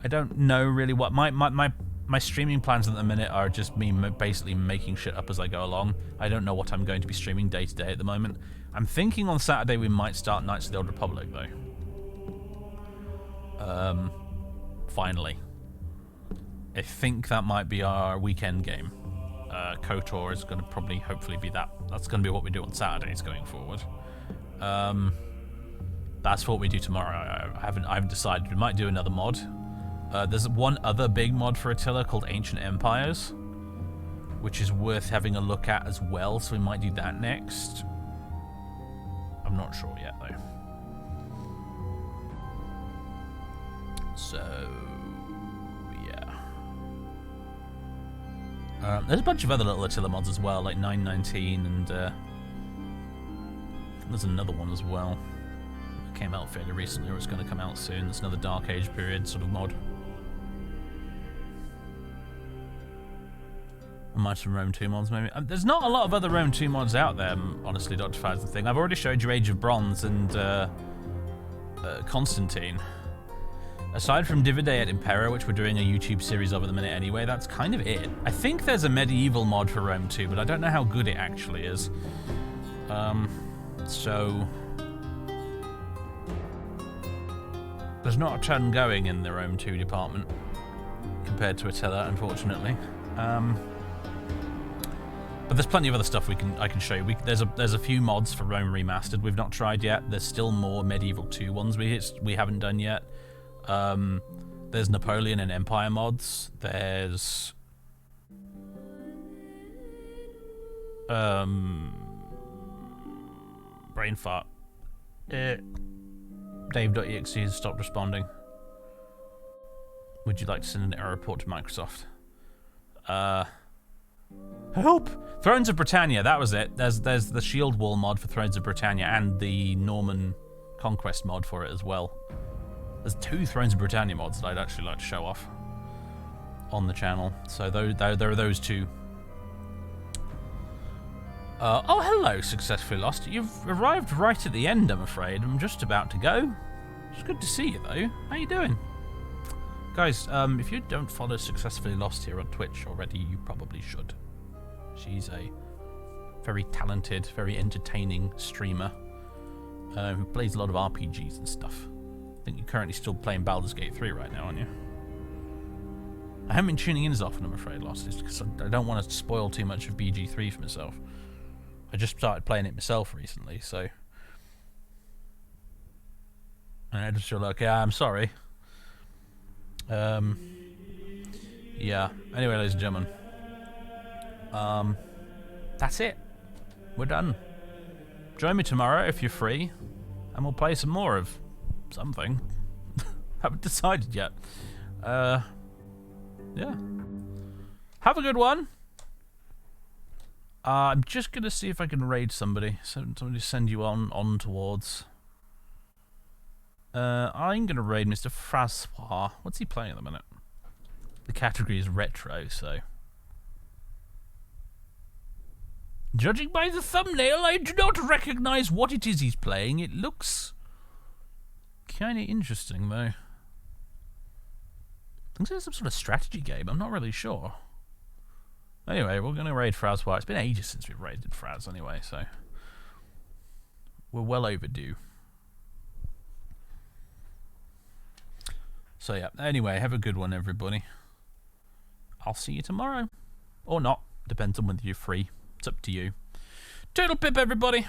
I don't know really what... My streaming plans at the minute are just me basically making shit up as I go along. I don't know what I'm going to be streaming day to day at the moment. I'm thinking on Saturday we might start Knights of the Old Republic, though. Finally. I think that might be our weekend game. KOTOR is going to probably, hopefully, be that. That's going to be what we do on Saturdays going forward. That's what we do tomorrow. I haven't decided. We might do another mod. There's one other big mod for Attila called Ancient Empires, which is worth having a look at as well, so we might do that next. I'm not sure yet, though. So, yeah. There's a bunch of other little Attila mods as well, like 919 and there's another one as well. It came out fairly recently, or it's going to come out soon. There's another Dark Age period sort of mod. Might some Rome 2 mods, maybe. There's not a lot of other Rome 2 mods out there, honestly, Dr. Faz, the thing. I've already showed you Age of Bronze and Constantine. Aside from Divide et Impera, which we're doing a YouTube series of at the minute anyway, that's kind of it. I think there's a medieval mod for Rome 2, but I don't know how good it actually is. So there's not a ton going in the Rome 2 department compared to Attila, unfortunately. But there's plenty of other stuff I can show you. There's a few mods for Rome Remastered we've not tried yet. There's still more Medieval 2 ones we haven't done yet. There's Napoleon and Empire mods. There's brain fart. Dave.exe has stopped responding. Would you like to send an error report to Microsoft? Help! Thrones of Britannia, that was it. There's the Shield Wall mod for Thrones of Britannia and the Norman Conquest mod for it as well. There's 2 Thrones of Britannia mods that I'd actually like to show off on the channel. So there are those 2. Oh, hello, Successfully Lost. You've arrived right at the end, I'm afraid. I'm just about to go. It's good to see you, though. How you doing? Guys, if you don't follow Successfully Lost here on Twitch already, you probably should. She's a very talented, very entertaining streamer who plays a lot of RPGs and stuff. I think you're currently still playing Baldur's Gate 3 right now, aren't you? I haven't been tuning in as often, I'm afraid, Lost. It's because I don't want to spoil too much of BG3 for myself. I just started playing it myself recently, so... And I just feel like, yeah, I'm sorry. Yeah. Anyway, ladies and gentlemen. That's it. We're done. Join me tomorrow if you're free, and we'll play some more of something. Haven't decided yet. Yeah. Have a good one. I'm just gonna see if I can raid somebody. Somebody send you on towards. I'm gonna raid Mr. Francois. What's he playing at the minute? The category is retro, so Judging by the thumbnail, I do not recognize what it is he's playing. It looks kind of interesting, though. I think it's some sort of strategy game. I'm not really sure. Anyway, we're going to raid Fraz. It's been ages since we've raided Fraz anyway, so we're well overdue. So yeah, anyway, have a good one, everybody. I'll see you tomorrow. Or not. Depends on whether you're free. It's up to you. Toodle pip, everybody.